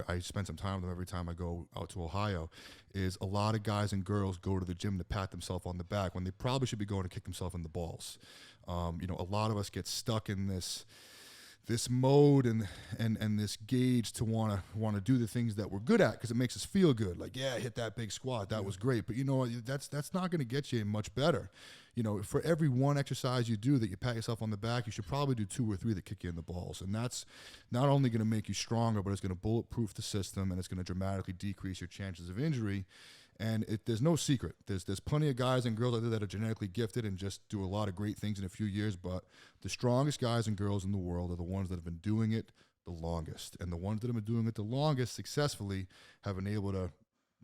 I spend some time with him every time I go out to Ohio, is a lot of guys and girls go to the gym to pat themselves on the back when they probably should be going to kick themselves in the balls. A lot of us get stuck in this mode and this gauge to want to do the things that we're good at because it makes us feel good. Like, yeah, I hit that big squat, that was great. But that's not going to get you much better. For every one exercise you do that you pat yourself on the back, you should probably do 2 or 3 that kick you in the balls. And that's not only going to make you stronger, but it's going to bulletproof the system, and it's going to dramatically decrease your chances of injury. And there's no secret. There's plenty of guys and girls out there that are genetically gifted and just do a lot of great things in a few years. But the strongest guys and girls in the world are the ones that have been doing it the longest. And the ones that have been doing it the longest successfully have been able to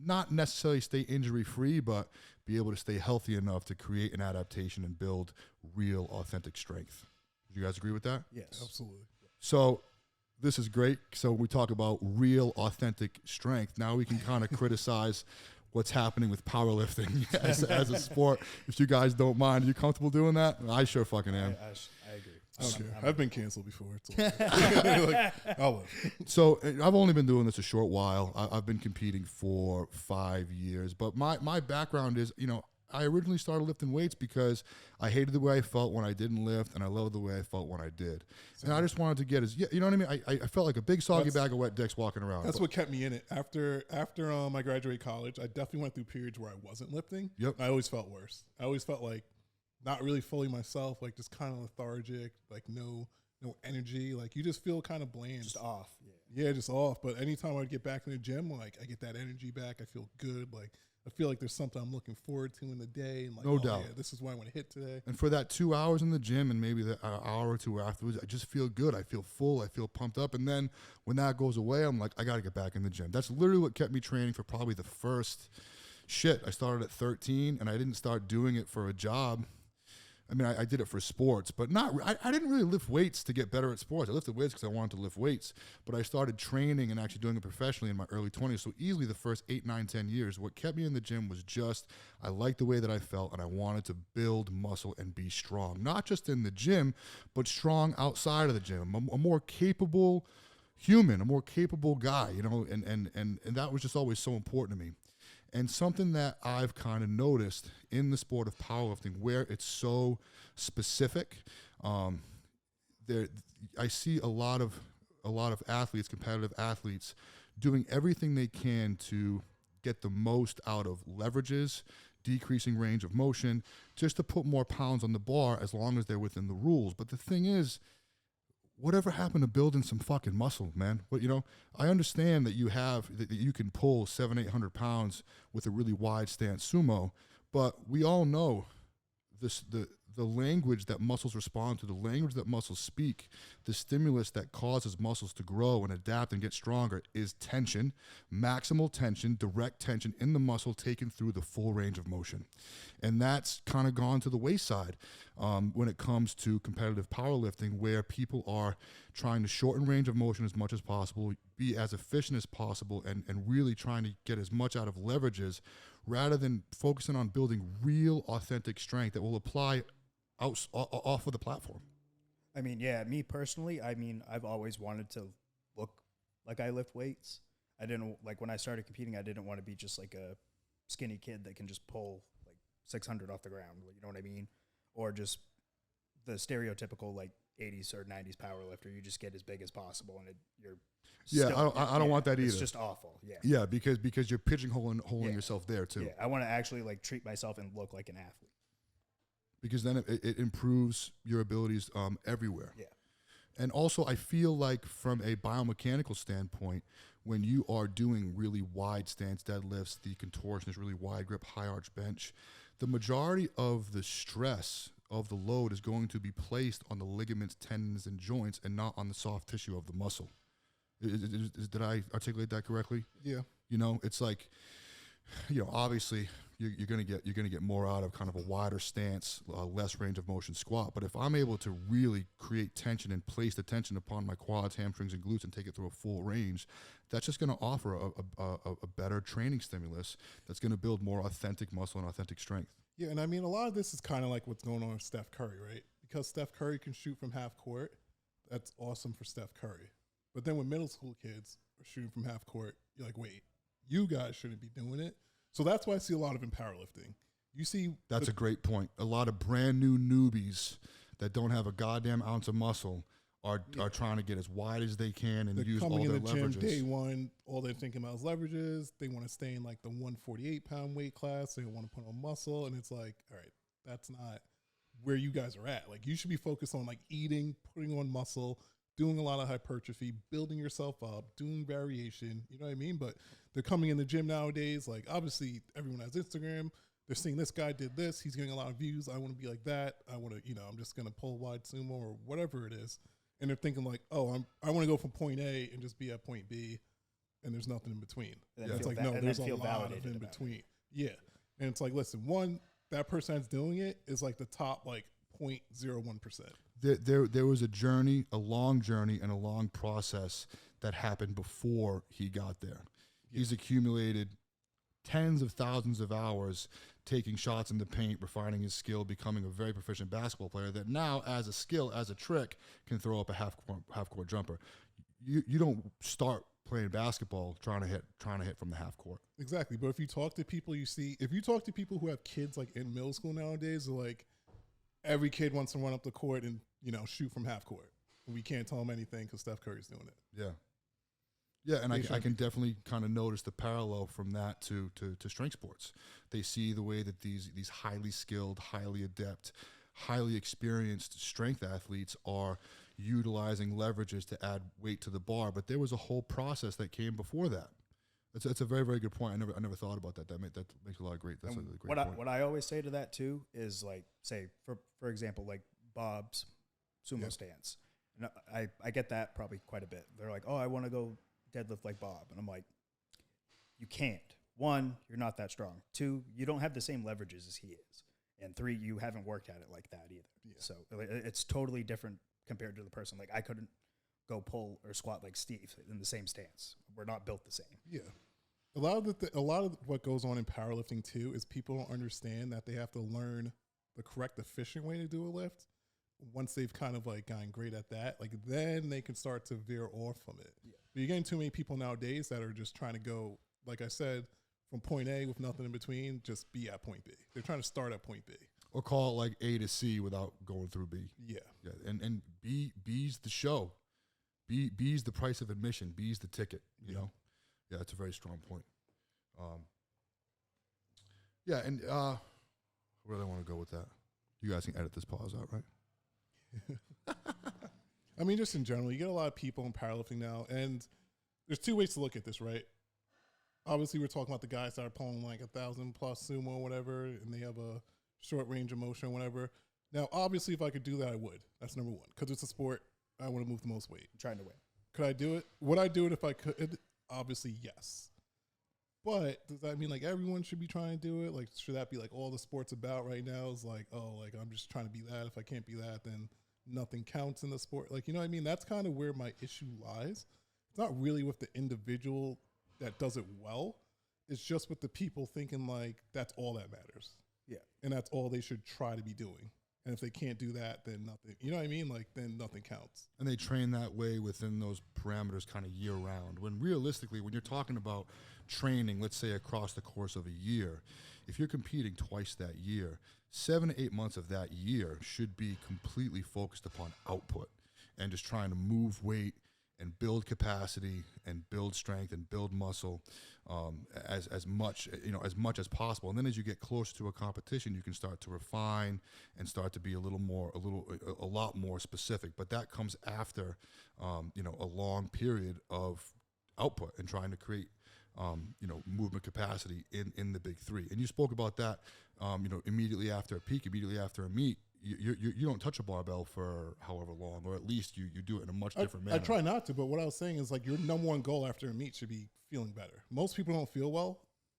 not necessarily stay injury-free, but be able to stay healthy enough to create an adaptation and build real, authentic strength. Do you guys agree with that? Yes. Absolutely. So this is great. So we talk about real, authentic strength. Now we can kind of criticize what's happening with powerlifting as a sport. If you guys don't mind, are you comfortable doing that? I sure fucking am. I agree. I don't care. I've been canceled before. It's like, I'll live. So I've only been doing this a short while. I've been competing for 5 years. But my background is, I originally started lifting weights because I hated the way I felt when I didn't lift, and I loved the way I felt when I did. And I just wanted to get you know what I mean? I felt like a big soggy bag of wet dicks walking around. That's what kept me in it. After I graduated college, I definitely went through periods where I wasn't lifting. Yep. I always felt worse. I always felt like not really fully myself, like just kind of lethargic, like no energy. Like you just feel kind of bland. Just off. Yeah, just off. But anytime I'd get back in the gym, like I get that energy back. I feel good. Like I feel like there's something I'm looking forward to in the day. And like, No doubt. Yeah, this is what I want to hit today. And for that 2 hours in the gym and maybe the hour or two afterwards, I just feel good. I feel full. I feel pumped up. And then when that goes away, I'm like, I got to get back in the gym. That's literally what kept me training for probably the first I started at 13, and I didn't start doing it for a job. I mean, I did it for sports, but I didn't really lift weights to get better at sports. I lifted weights because I wanted to lift weights, but I started training and actually doing it professionally in my early 20s. So easily the first 8, 9, 10 years, what kept me in the gym was just, I liked the way that I felt, and I wanted to build muscle and be strong. Not just in the gym, but strong outside of the gym. A more capable human, a more capable guy, and that was just always so important to me. And something that I've kind of noticed in the sport of powerlifting, where it's so specific, I see a lot of a lot of athletes, competitive athletes, doing everything they can to get the most out of leverages, decreasing range of motion, just to put more pounds on the bar as long as they're within the rules. But the thing is, whatever happened to building some fucking muscle, man? But I understand that that you can pull 700-800 pounds with a really wide stance sumo, but we all know the language that muscles respond to, the language that muscles speak, the stimulus that causes muscles to grow and adapt and get stronger is tension, maximal tension, direct tension in the muscle taken through the full range of motion. And that's kind of gone to the wayside when it comes to competitive powerlifting, where people are trying to shorten range of motion as much as possible, be as efficient as possible, and really trying to get as much out of leverages rather than focusing on building real authentic strength that will apply off of the platform. I mean, yeah, me personally, I've always wanted to look like I lift weights. I didn't, like, when I started competing, I didn't want to be just like a skinny kid that can just pull like 600 off the ground, you know what I mean? Or just the stereotypical like 80s or 90s power lifter. You just get as big as possible and you're I don't want that either. It's just awful. Yeah, because you're pigeonholing yourself there too. Yeah, I want to actually like treat myself and look like an athlete. Because then it improves your abilities everywhere. Yeah. And also, I feel like from a biomechanical standpoint, when you are doing really wide stance deadlifts, the contortionist, really wide grip, high arch bench, the majority of the stress of the load is going to be placed on the ligaments, tendons, and joints, and not on the soft tissue of the muscle. Did I articulate that correctly? Yeah. It's like, obviously you're gonna get more out of kind of a wider stance, less range of motion squat. But if I'm able to really create tension and place the tension upon my quads, hamstrings, and glutes and take it through a full range, that's just gonna offer a better training stimulus that's gonna build more authentic muscle and authentic strength. Yeah, and I mean, a lot of this is kind of like what's going on with Steph Curry, right? Because Steph Curry can shoot from half court, that's awesome for Steph Curry. But then when middle school kids are shooting from half court, you're like, wait, you guys shouldn't be doing it. So that's why I see a lot of in powerlifting. You see, that's a great point. A lot of brand new newbies that don't have a goddamn ounce of muscle are trying to get as wide as they can and use all their leverages. Coming in the gym day one, all they're thinking about is leverages. They want to stay in like the 148-pound weight class. They want to put on muscle, and it's like, all right, that's not where you guys are at. Like, you should be focused on like eating, putting on muscle, doing a lot of hypertrophy, building yourself up, doing variation, you know what I mean? But they're coming in the gym nowadays, like, obviously everyone has Instagram. They're seeing this guy did this. He's getting a lot of views. I want to be like that. I want to, I'm just going to pull wide sumo or whatever it is. And they're thinking like, oh, I want to go from point A and just be at point B, and there's nothing in between. Yeah. It's like, no, there's a lot of in between. Yeah. And it's like, listen, one, that person that's doing it is like the top like 0.01%. There was a journey, a long journey, and a long process that happened before he got there. Yeah. He's accumulated tens of thousands of hours taking shots in the paint, refining his skill, becoming a very proficient basketball player that now, as a skill, as a trick, can throw up a half court jumper. You don't start playing basketball trying to hit from the half court. Exactly. But if you talk to people, if you talk to people who have kids like in middle school nowadays, they're like, every kid wants to run up the court and shoot from half court. And we can't tell them anything because Steph Curry's doing it. Yeah. Yeah, and I can definitely kind of notice the parallel from that to strength sports. They see the way that these highly skilled, highly adept, highly experienced strength athletes are utilizing leverages to add weight to the bar. But there was a whole process that came before that. That's a very, very good point. I never thought about that. That makes a lot of great. That's a great point. What I always say to that too is like, say for example, like Bob's sumo stance. And I get that probably quite a bit. They're like, oh, I want to go deadlift like Bob, and I'm like, you can't. One, you're not that strong. Two, you don't have the same leverages as he is. And three, you haven't worked at it like that either. Yeah. So it's totally different compared to the person. Like, I couldn't go pull or squat like Steve in the same stance. We're not built the same. Yeah. A lot of what goes on in powerlifting too is people don't understand that they have to learn the correct, efficient way to do a lift. Once they've kind of like gotten great at that, like then they can start to veer off from it. Yeah. But you're getting too many people nowadays that are just trying to go, like I said, from point A with nothing in between, just be at point B. They're trying to start at point B. Or call it like A to C without going through B. Yeah. Yeah. And B's the show. B's the price of admission. B's the ticket. You know, yeah, that's a very strong point. Yeah, and where do I want to go with that? You guys can edit this pause out, right? I mean, just in general, you get a lot of people in powerlifting now, and there's two ways to look at this, right? Obviously, we're talking about the guys that are pulling like 1,000 plus sumo or whatever, and they have a short range of motion or whatever. Now, obviously, if I could do that, I would. That's number one, because it's a sport. I want to move the most weight. I'm trying to win. Could I do it? Would I do it if I could? Obviously, yes. But does that mean like everyone should be trying to do it? Like, should that be like all the sport's about right now? Is like, oh, like I'm just trying to be that. If I can't be that, then nothing counts in the sport. Like, you know what I mean? That's kind of where my issue lies. It's not really with the individual that does it well. It's just with the people thinking like that's all that matters. Yeah. And that's all they should try to be doing. And if they can't do that, then nothing, you know what I mean? Like, then nothing counts. And they train that way within those parameters kind of year round. When realistically, when you're talking about training, let's say across the course of a year, if you're competing twice that year, 7 to 8 months of that year should be completely focused upon output and just trying to move weight and build capacity and build strength and build muscle as much as possible. And then as you get closer to a competition, you can start to refine and start to be a lot more specific. But that comes after a long period of output and trying to create movement capacity in the big three. And you spoke about that immediately after a peak, immediately after a meet. You don't touch a barbell for however long, or at least you do it in a much different manner. I try not to, but what I was saying is like your number one goal after a meet should be feeling better. Most people don't feel well.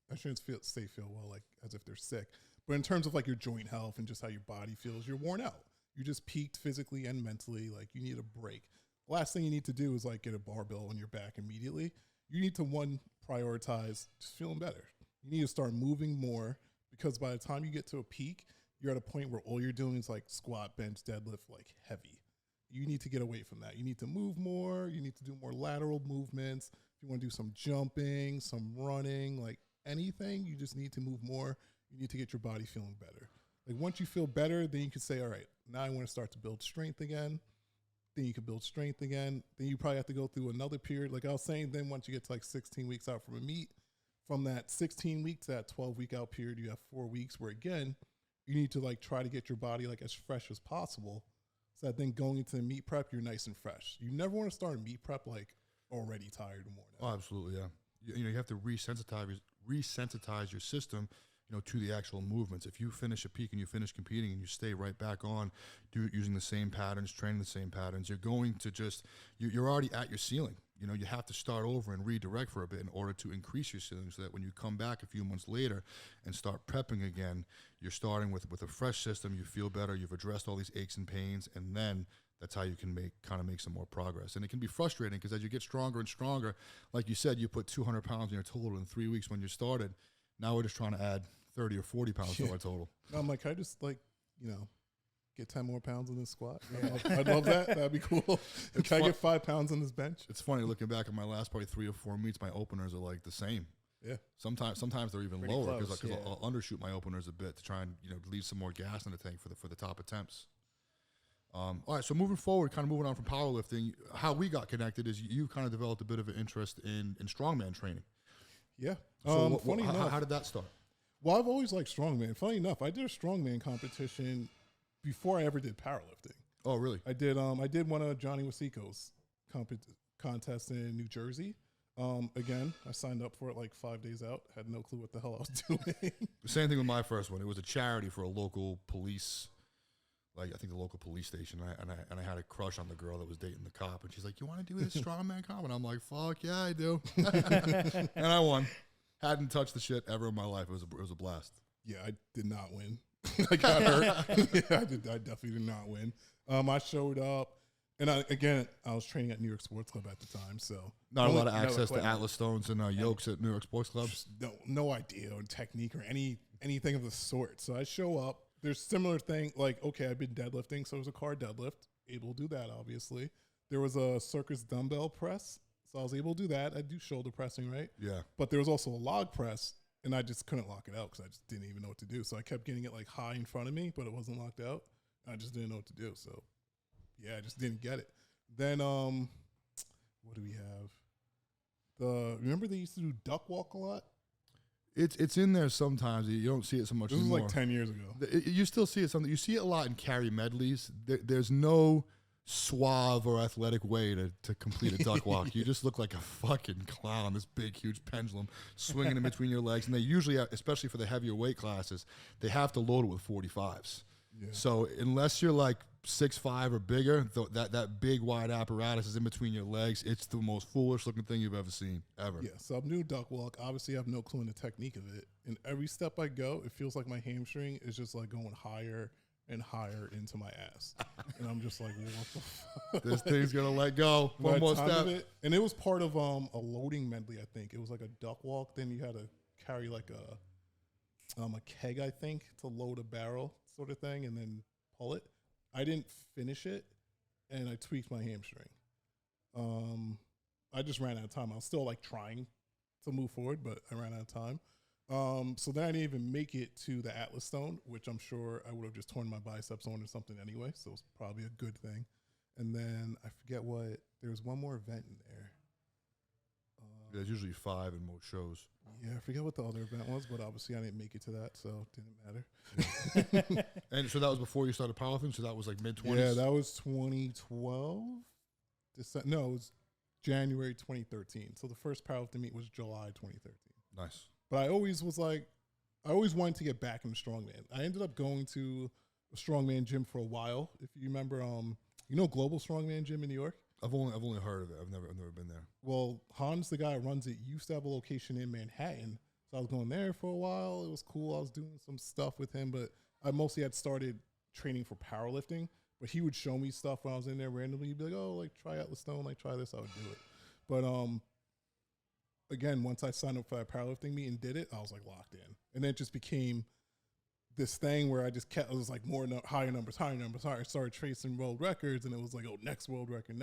I shouldn't say feel well like as if they're sick, but in terms of like your joint health and just how your body feels, you're worn out. You just peaked physically and mentally. Like you need a break. Last thing you need to do is like get a barbell on your back immediately. You need to prioritize just feeling better. You need to start moving more, because by the time you get to a peak, you're at a point where all you're doing is like squat, bench, deadlift, like heavy. You need to get away from that. You need to move more. You need to do more lateral movements. If you want to do some jumping, some running, like anything, you just need to move more. You need to get your body feeling better. Like once you feel better, then you can say, all right, now I want to start to build strength again. Then you can build strength again. Then you probably have to go through another period. Like I was saying, then once you get to like 16 weeks out from a meet, from that 16 week to that 12-week out period, you have 4 weeks where again, you need to like try to get your body like as fresh as possible, so that then going into the meet prep, you're nice and fresh. You never want to start a meet prep like already tired and worn out. Oh, absolutely, yeah. You have to resensitize your system, to the actual movements. If you finish a peak and you finish competing and you stay right back on, using the same patterns, training the same patterns, you're going to you're already at your ceiling. You have to start over and redirect for a bit in order to increase your ceiling, so that when you come back a few months later and start prepping again, you're starting with a fresh system. You feel better. You've addressed all these aches and pains, and then that's how you can make some more progress. And it can be frustrating because as you get stronger and stronger, like you said, you put 200 pounds in your total in 3 weeks when you started. Now we're just trying to add 30 or 40 pounds to our total. I'm like, can I just get 10 more pounds in this squat? I'd love that. That'd be cool. Can I get 5 pounds on this bench? It's funny looking back at my last probably 3 or 4 meets, my openers are like the same. Yeah. Sometimes they're even Pretty lower close, because I'll undershoot my openers a bit to try and leave some more gas in the tank for the top attempts. All right, so moving forward, kind of moving on from powerlifting, how we got connected is you kind of developed a bit of an interest in strongman training. Yeah. So funny enough, how did that start? Well, I've always liked strongman. Funny enough, I did a strongman competition before I ever did powerlifting. Oh, really? I did one of Johnny Wasiko's contests in New Jersey. Again, I signed up for it like 5 days out. Had no clue what the hell I was doing. Same thing with my first one. It was a charity for a local police, I think the local police station. And I had a crush on the girl that was dating the cop, and she's like, "You want to do this strongman comp?" And I'm like, "Fuck yeah, I do." And I won. Hadn't touched the shit ever in my life. It was a blast. Yeah, I did not win. I got hurt. Yeah, I definitely did not win. I showed up, and I was training at New York Sports Club at the time, so not a lot of access to Atlas stones and yokes at New York Sports Club. No idea on technique or anything of the sort. So I show up. There's similar thing, like, okay, I've been deadlifting, so it was a car deadlift, able to do that, obviously. There was a circus dumbbell press, so I was able to do that. I do shoulder pressing, right? Yeah. But there was also a log press, and I just couldn't lock it out because I just didn't even know what to do. So I kept getting it like high in front of me, but it wasn't locked out. I just didn't know what to do. So yeah, I just didn't get it. Then What do we have? Remember they used to do duck walk a lot? It's in there sometimes. You don't see it so much This was anymore. like 10 years ago. You still see it something. You see it a lot in carry medleys. There's no suave or athletic way to complete a duck walk. You just look like a fucking clown. This big, huge pendulum swinging in between your legs. And they usually, especially for the heavier weight classes, they have to load it with 45s. Yeah. So unless you're like 6'5" or bigger, that big wide apparatus is in between your legs. It's the most foolish looking thing you've ever seen, ever. Yeah, so I'm new duck walk. Obviously, I have no clue in the technique of it. And every step I go, it feels like my hamstring is just like going higher and higher into my ass. And I'm just like, what the fuck? This thing's gonna let go. One more step. And it was part of a loading medley, I think. It was like a duck walk. Then you had to carry like a keg, I think, to load a barrel sort of thing and then pull it. I didn't finish it, and I tweaked my hamstring. I just ran out of time. I was still like trying to move forward, but I ran out of time. So then I didn't even make it to the Atlas Stone, which I'm sure I would have just torn my biceps on or something anyway. So it was probably a good thing. And then I forget what, there was one more event in there. There's usually 5 in most shows. Yeah, I forget what the other event was, but obviously I didn't make it to that, so it didn't matter. And so that was before you started powerlifting? So that was like mid-20s? Yeah, that was 2012. No, it was January 2013. So the first powerlifting meet was July 2013. Nice. But I always wanted to get back into strongman. I ended up going to a strongman gym for a while. If you remember, Global Strongman Gym in New York? I've only heard of it. I've never been there. Well, Hans, the guy who runs it, used to have a location in Manhattan. So I was going there for a while. It was cool. I was doing some stuff with him, but I mostly had started training for powerlifting. But he would show me stuff when I was in there randomly. He'd be like, oh, like try Atlas Stone, like try this. I would do it. But again, once I signed up for that powerlifting meet and did it, I was like locked in. And then it just became this thing where it was like more higher numbers. I started tracing world records, and it was like, oh, next world record.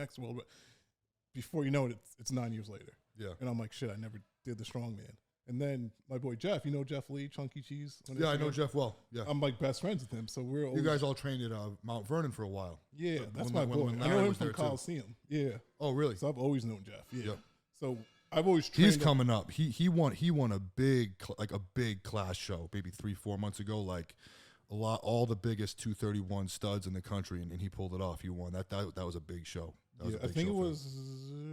Before you know it, it's 9 years later. Yeah. And I'm like, shit, I never did the strongman. And then my boy Jeff, Jeff Lee, Chunky Cheese? Yeah, I know Jeff well. Yeah. I'm like best friends with him. So we're You guys all trained at Mount Vernon for a while. Yeah, that's my boy. When I know Larry him was from there, too. Coliseum. Yeah. Oh, really? So I've always known Jeff. Yeah. Yep. So I've always trained. He's coming up. He won a big class show maybe 3-4 months ago. Like all the biggest 231 studs in the country, and he pulled it off. He won that was a big show. I think it was.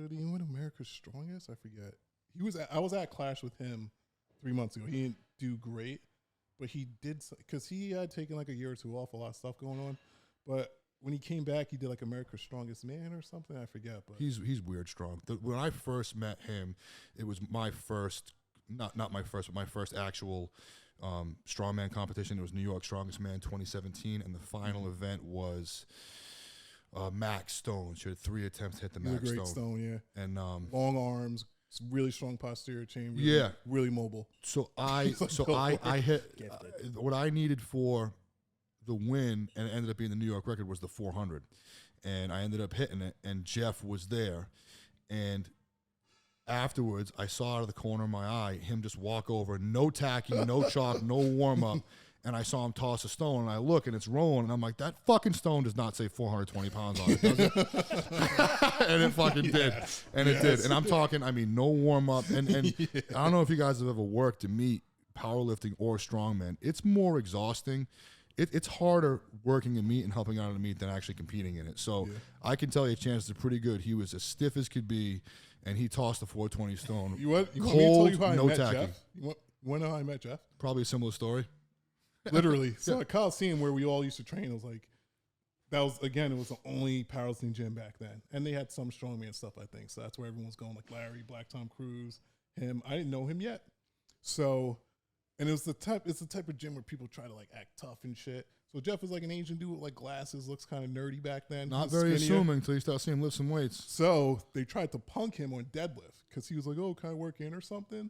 Do you win America's Strongest? I forget. I was at Clash with him 3 months ago. He didn't do great, but he did because he had taken like a year or two off, a lot of stuff going on. But when he came back, he did like America's Strongest Man or something. I forget. But he's weird strong. When I first met him, it was my first, not my first, but my first actual strongman competition. It was New York Strongest Man 2017, and the final event was Max Stone. She had 3 attempts to hit the Max Stone. Stone, yeah. And long arms, really strong posterior chain. Really mobile. So I hit what I needed for the win, and it ended up being the New York record, was the 400, and I ended up hitting it. And Jeff was there, and afterwards I saw out of the corner of my eye him just walk over, no tacking, no chalk, no warm up. And I saw him toss a stone, and I look, and it's rolling, and I'm like, that fucking stone does not say 420 pounds on it, does it? And it fucking did. And it did. And I'm talking, no warm-up. And I don't know if you guys have ever worked to meet powerlifting or strongman. It's more exhausting. It's harder working a meet and helping out in a meet than actually competing in it. So I can tell you chances are pretty good. He was as stiff as could be, and he tossed the 420 stone. You want me to tell you how I met Jeff? You want to know how I met Jeff? Probably a similar story. Literally. So at Coliseum, where we all used to train, it was like, it was the only powerlifting gym back then. And they had some strongman stuff, I think. So that's where everyone was going, like Larry, Black Tom Cruise, him. I didn't know him yet. So, and it's the type of gym where people try to like act tough and shit. So Jeff was like an Asian dude with like glasses, looks kind of nerdy back then. Not very assuming until you start seeing him lift some weights. So they tried to punk him on deadlift because he was like, oh, can I work in or something?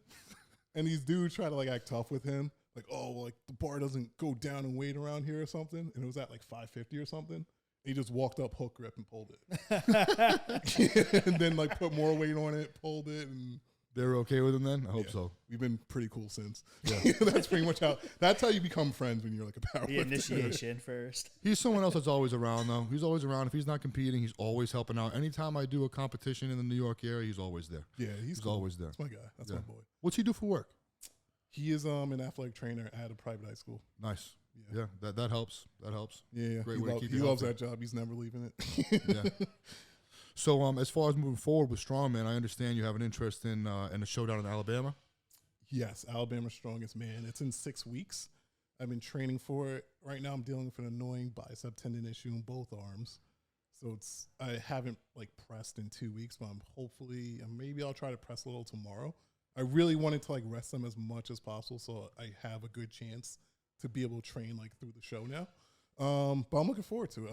And these dudes try to like act tough with him. Like, oh, like the bar doesn't go down in weight around here or something. And it was at like 550 or something. And he just walked up, hook grip, and pulled it. And then like put more weight on it, pulled it, and They're okay with him then? I hope Yeah. so. We've been pretty cool since. Yeah. That's pretty much that's how you become friends when you're like a powerlifter. The initiation first. He's someone else that's always around, though. He's always around. If he's not competing, he's always helping out. Anytime I do a competition in the New York area, he's always there. Yeah, he's cool. always there. That's my guy. That's Yeah. my boy. What's he do for work? He is an athletic trainer at a private high school. Nice. Yeah. Yeah, that helps. That helps. Yeah. Great he way to keep he you loves healthy. that job. He's never leaving it. Yeah. So, as far as moving forward with Strongman, I understand you have an interest in a showdown in Alabama. Yes, Alabama's Strongest Man. It's in 6 weeks. I've been training for it. Right now I'm dealing with an annoying bicep tendon issue in both arms. So I haven't like pressed in 2 weeks, but maybe I'll try to press a little tomorrow. I really wanted to like rest them as much as possible so I have a good chance to be able to train like through the show now. But I'm looking forward to it.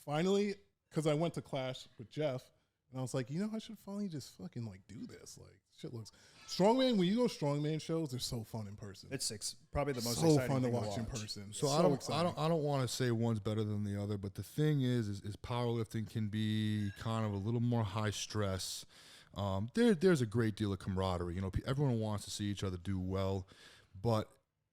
Finally, because I went to Clash with Jeff, and I was like, I should finally just fucking like do this. Like, shit looks Strongman. When you go Strongman shows, they're so fun in person. It's probably the most so exciting fun to thing watch in person. So, exciting. I don't want to say one's better than the other, but the thing is powerlifting can be kind of a little more high stress. There's a great deal of camaraderie. Everyone wants to see each other do well, but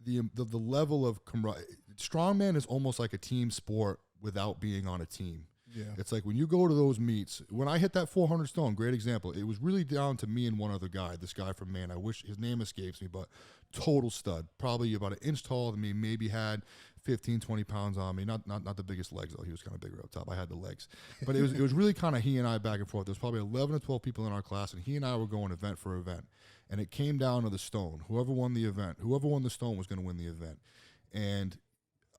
the level of camaraderie, Strongman is almost like a team sport without being on a team. Yeah. It's like when you go to those meets, when I hit that 400 stone, great example, it was really down to me and one other guy, this guy from Maine. I wish his name escapes me, but total stud, probably about an inch taller than me, maybe had 15, 20 pounds on me. Not the biggest legs, though. He was kind of bigger up top. I had the legs. But it was really kind of he and I back and forth. There was probably 11 or 12 people in our class, and he and I were going event for event. And it came down to the stone. Whoever won the stone was going to win the event. And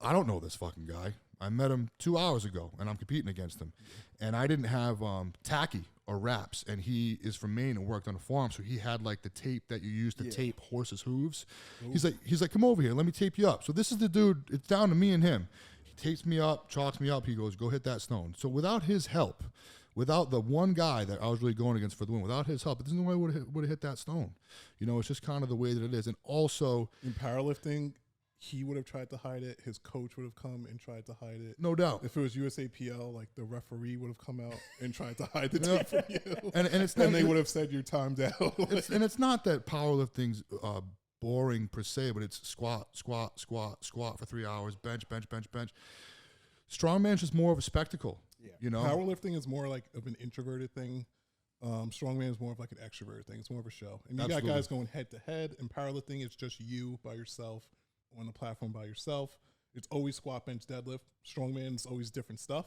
I don't know this fucking guy. I met him 2 hours ago, and I'm competing against him. And I didn't have tacky or wraps, and he is from Maine and worked on a farm, so he had like the tape that you use to tape horses' hooves. Ooh. He's like, come over here, let me tape you up. So this is the dude. It's down to me and him. He tapes me up, chalks me up. He goes, go hit that stone. So without his help, without the one guy that I was really going against for the win, without his help, there's no way I would have hit that stone. It's just kind of the way that it is. And also in powerlifting, he would have tried to hide it. His coach would have come and tried to hide it. No doubt. If it was USAPL, like the referee would have come out and tried to hide the tape from you. And they would have said you're timed out. And it's not that powerlifting's boring per se, but it's squat for 3 hours, bench. Strongman's just more of a spectacle. Yeah. Powerlifting is more like of an introverted thing. Strongman is more of like an extroverted thing. It's more of a show. And you got guys going head to head. In powerlifting, it's just you by yourself on the platform by yourself. It's always squat, bench, deadlift. Strongman is always different stuff.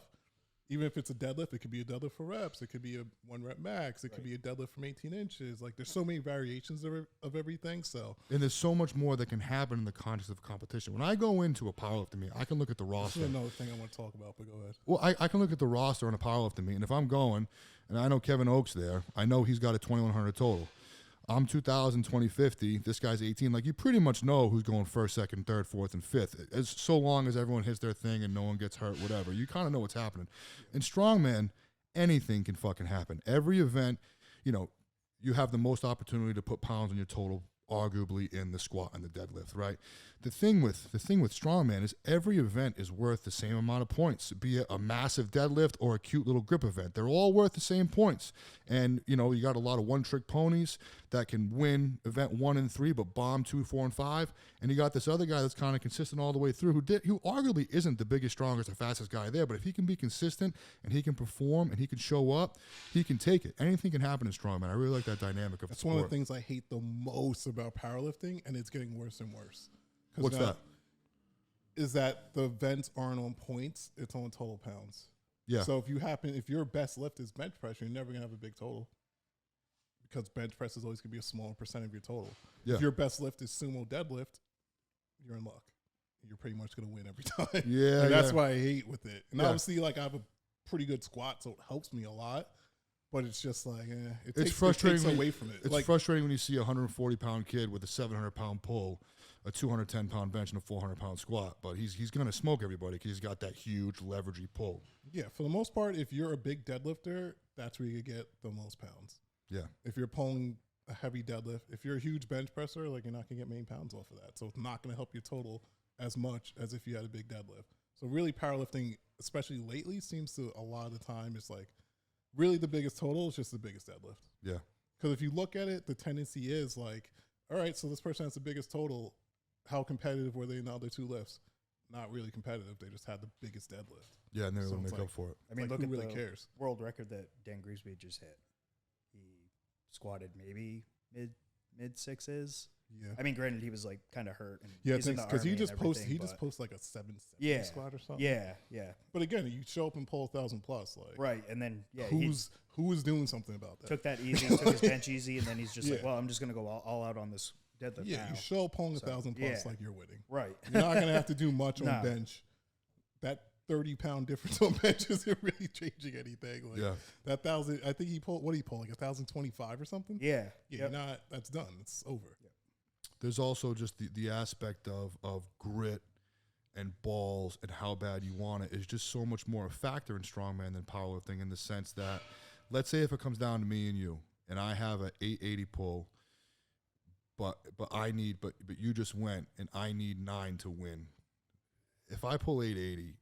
Even if it's a deadlift, it could be a deadlift for reps. It could be a 1 rep max. It could be a deadlift from 18 inches. Like there's so many variations of everything. So and there's so much more that can happen in the context of competition. When I go into a powerlifting meet, I can look at the roster. this is another thing I want to talk about, but go ahead. Well, I can look at the roster on a powerlifting meet, and if I'm going, and I know Kevin Oakes there, I know he's got a 2,100 total. I'm 2,000, 2050. This guy's 18. Like, you pretty much know who's going first, second, third, fourth, and fifth. As so long as everyone hits their thing and no one gets hurt, whatever. You kind of know what's happening. In Strongman, anything can fucking happen. Every event, you have the most opportunity to put pounds on your total, arguably in the squat and the deadlift, right? The thing with Strongman is every event is worth the same amount of points, be it a massive deadlift or a cute little grip event. They're all worth the same points. And, you got a lot of one-trick ponies that can win event 1 and 3, but bomb 2, 4, and 5. And you got this other guy that's kind of consistent all the way through, who arguably isn't the biggest, strongest, or fastest guy there. But if he can be consistent and he can perform and he can show up, he can take it. Anything can happen in Strongman. I really like that dynamic of the That's sport. one of the things I hate the most about powerlifting, and it's getting worse and worse. What's that? Is that the events aren't on points, it's on total pounds. Yeah. So if your best lift is bench press, you're never gonna have a big total. Because bench press is always gonna be a smaller percent of your total. Yeah. If your best lift is sumo deadlift, you're in luck. You're pretty much gonna win every time. Yeah. And that's why I hate with it. And Yeah. obviously, like, I have a pretty good squat, so it helps me a lot. But it's just like, it takes frustrating away from it. It's frustrating when you see a 140-pound kid with a 700-pound pull, a 210-pound bench, and a 400-pound squat. But he's going to smoke everybody because he's got that huge leveragey pull. Yeah, for the most part, if you're a big deadlifter, that's where you get the most pounds. Yeah. If you're pulling a heavy deadlift, if you're a huge bench presser, like, you're not going to get many pounds off of that. So it's not going to help your total as much as if you had a big deadlift. So really powerlifting, especially lately, seems to a lot of the time it's like really the biggest total is just the biggest deadlift. Yeah. Because if you look at it, the tendency is like, all right, so this person has the biggest total. How competitive were they in the other two lifts? Not really competitive. They just had the biggest deadlift. Yeah, and they're So going to it's make like- up for it. I mean, Like, look who at really the cares? world record that Dan Grigsby just hit. He squatted maybe mid sixes. Yeah. I mean, granted, he was like kind of hurt. And Yeah, he's in the because he Army just and posts everything, but- like a 770 Yeah. squat or something. Yeah, yeah, But again, you show up and pull 1,000 plus. Like, right. And then he who is doing something about that? took that easy, took his bench easy, and then he's just like, Yeah. well, I'm just gonna go all out on this deadlift Yeah, now. you show up pulling So, 1,000 plus yeah. like you're winning. Right. You're not gonna have to do much on No. bench. That 30-pound difference on bench isn't really changing anything. Like Yeah. that 1,000, I think he pulled. What did he pull? Like 1,025 or something. Yeah. Yeah, Yep. you're not. That's done. It's over. There's also just the aspect of grit and balls and how bad you want it is just so much more a factor in strongman than powerlifting, in the sense that, let's say if it comes down to me and you, and I have a 880 pull, but you just went and I need 9 to win. If I pull 880,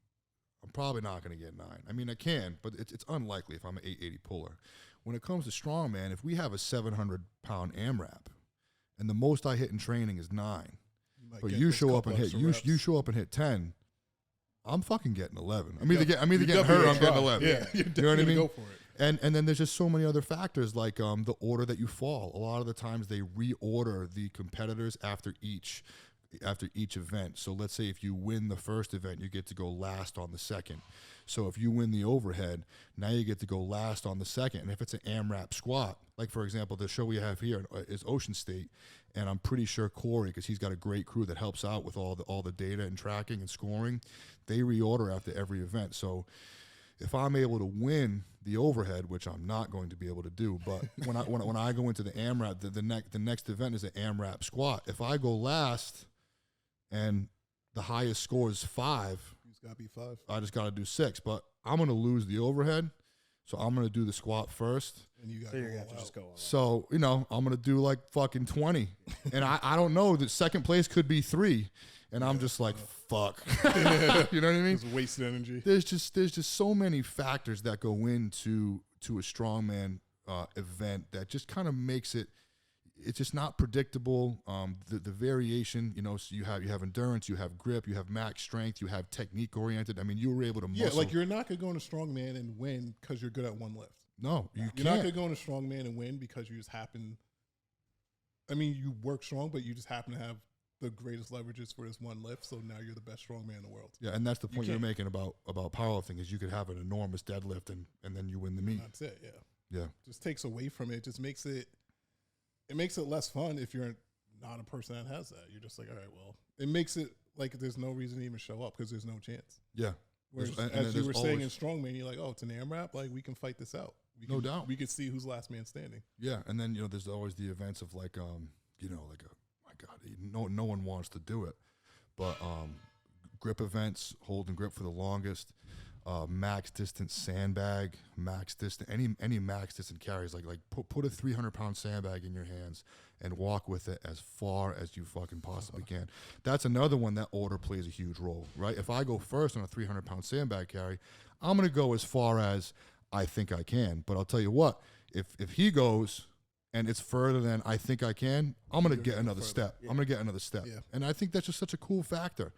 I'm probably not going to get 9. I mean, I can, but it's unlikely if I'm an 880 puller. When it comes to strongman, if we have a 700-pound AMRAP, and the most I hit in training is 9, might but get you those show up couple and hit extra you reps. show up and hit 10, I'm fucking getting 11. I'm either You're getting hurt definitely or I'm gonna getting try. 11. Yeah, you're You know what I definitely mean? gonna go for it. And then there's just so many other factors, like the order that you fall. A lot of the times they reorder the competitors after each event. So let's say if you win the first event, you get to go last on the second. So if you win the overhead, now you get to go last on the second. And if it's an AMRAP squat, like for example, the show we have here is Ocean State, and I'm pretty sure Corey, because he's got a great crew that helps out with all the data and tracking and scoring, they reorder after every event. So if I'm able to win the overhead, which I'm not going to be able to do, but when I go into the AMRAP, the next event is an AMRAP squat. If I go last and the highest score is 5, It's got to be 5. I just got to do 6. But I'm going to lose the overhead, so I'm going to do the squat first. And you got So to you're go gonna have all to just out. go all out. So, I'm going to do like fucking 20. And I don't know, that second place could be 3. And I'm just like, fuck. You know what I mean? Just wasted energy. There's just so many factors that go into a strongman event that just kind of makes it's just not predictable. The variation, so you have endurance, you have grip, you have max strength, you have technique oriented. I mean, you were able to muscle. Yeah, like you're not gonna go into strongman and win because you're good at one lift. No, you You're not can't. gonna go into strongman and win because you just happen. I mean, you work strong, but you just happen to have the greatest leverages for this one lift. So now you're the best strongman in the world. Yeah, and that's the point you're can't. making about powerlifting, is you could have an enormous deadlift and then you win the meet. That's it. Yeah. Yeah. Just takes away from it. Just makes it. It makes it less fun if you're not a person that has that. You're just like, all right, well, it makes it like there's no reason to even show up because there's no chance. Yeah. Whereas, And as you there's were saying in always- strongman, you're like, oh, it's an AMRAP. Like we can fight this out. No doubt. We could see who's last man standing. Yeah, and then there's always the events of like like my God, no one wants to do it, but grip events, holding grip for the longest, max distance sandbag, max distance any max distance carries, like put a 300-pound sandbag in your hands and walk with it as far as you fucking possibly can. That's another one that order plays a huge role, right? If I go first on a 300-pound sandbag carry, I'm gonna go as far as I think I can. But I'll tell you what, if he goes and it's further than I think I can, I'm going to get another step. I'm going to get another step. Yeah. And I think that's just such a cool factor.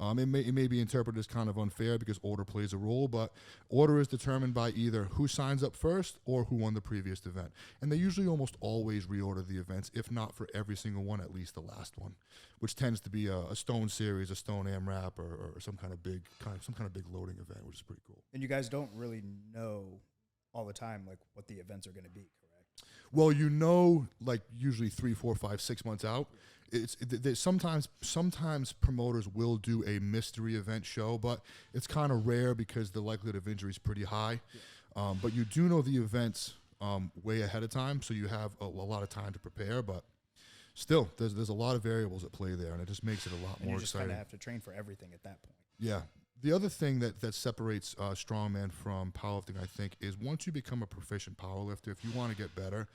It may be interpreted as kind of unfair because order plays a role, but order is determined by either who signs up first or who won the previous event. And they usually almost always reorder the events, if not for every single one, at least the last one, which tends to be a stone series, a stone AMRAP, or some kind of big loading event, which is pretty cool. And you guys don't really know all the time like what the events are going to be, correct? Well, like usually 3, 4, 5, 6 months out. Sometimes promoters will do a mystery event show, but it's kind of rare because the likelihood of injury is pretty high. Yeah. But you do know the events way ahead of time, so you have a lot of time to prepare. But still, there's a lot of variables at play there, and it just makes it a lot And more you just exciting. kind of have to train for everything at that point. Yeah. The other thing that separates strongman from powerlifting, I think, is once you become a proficient powerlifter, if you want to get better,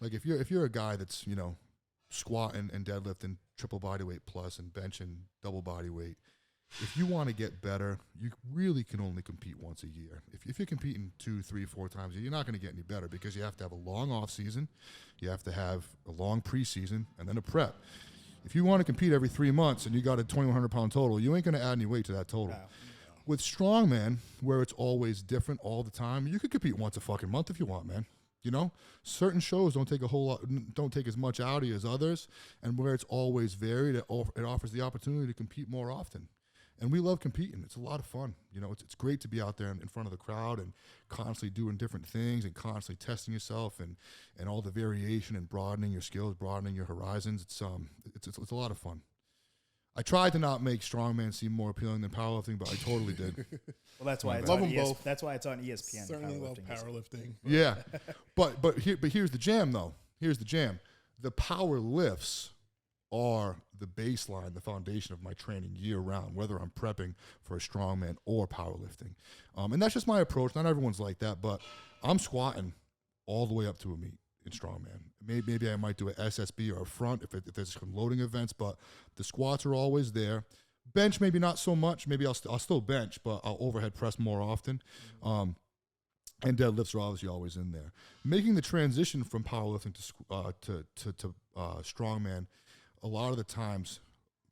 like if you're a guy that's squatting and deadlifting triple body weight plus and benching double body weight, if you want to get better, you really can only compete once a year. If you're competing 2, 3, 4 times a year, you're not going to get any better because you have to have a long off season, you have to have a long preseason, and then a prep. If you want to compete every 3 months and you got a 2,100 pound total, you ain't going to add any weight to that total. No. With strongman, where it's always different all the time, you could compete once a fucking month if you want, man. You know, certain shows don't take as much out of you as others, and where it's always varied, it offers the opportunity to compete more often. And we love competing. It's a lot of fun. You know, it's great to be out there in front of the crowd and constantly doing different things and constantly testing yourself and all the variation and broadening your skills, broadening your horizons. It's a lot of fun. I tried to not make strongman seem more appealing than powerlifting, but I totally did. Well, that's why it's Love on them both. That's why it's on ESPN. Certainly love Powerlifting is- powerlifting. Yeah, but here's the jam though. Here's the jam. The power lifts are the baseline, the foundation of my training year round, whether I'm prepping for a strongman or powerlifting. And that's just my approach. Not everyone's like that, but I'm squatting all the way up to a meet in strongman. Maybe I might do an SSB or a front if there's some loading events, but the squats are always there. Bench, maybe not so much. Maybe I'll still bench, but I'll overhead press more often. And deadlifts are obviously always in there. Making the transition from powerlifting to strongman, a lot of the times,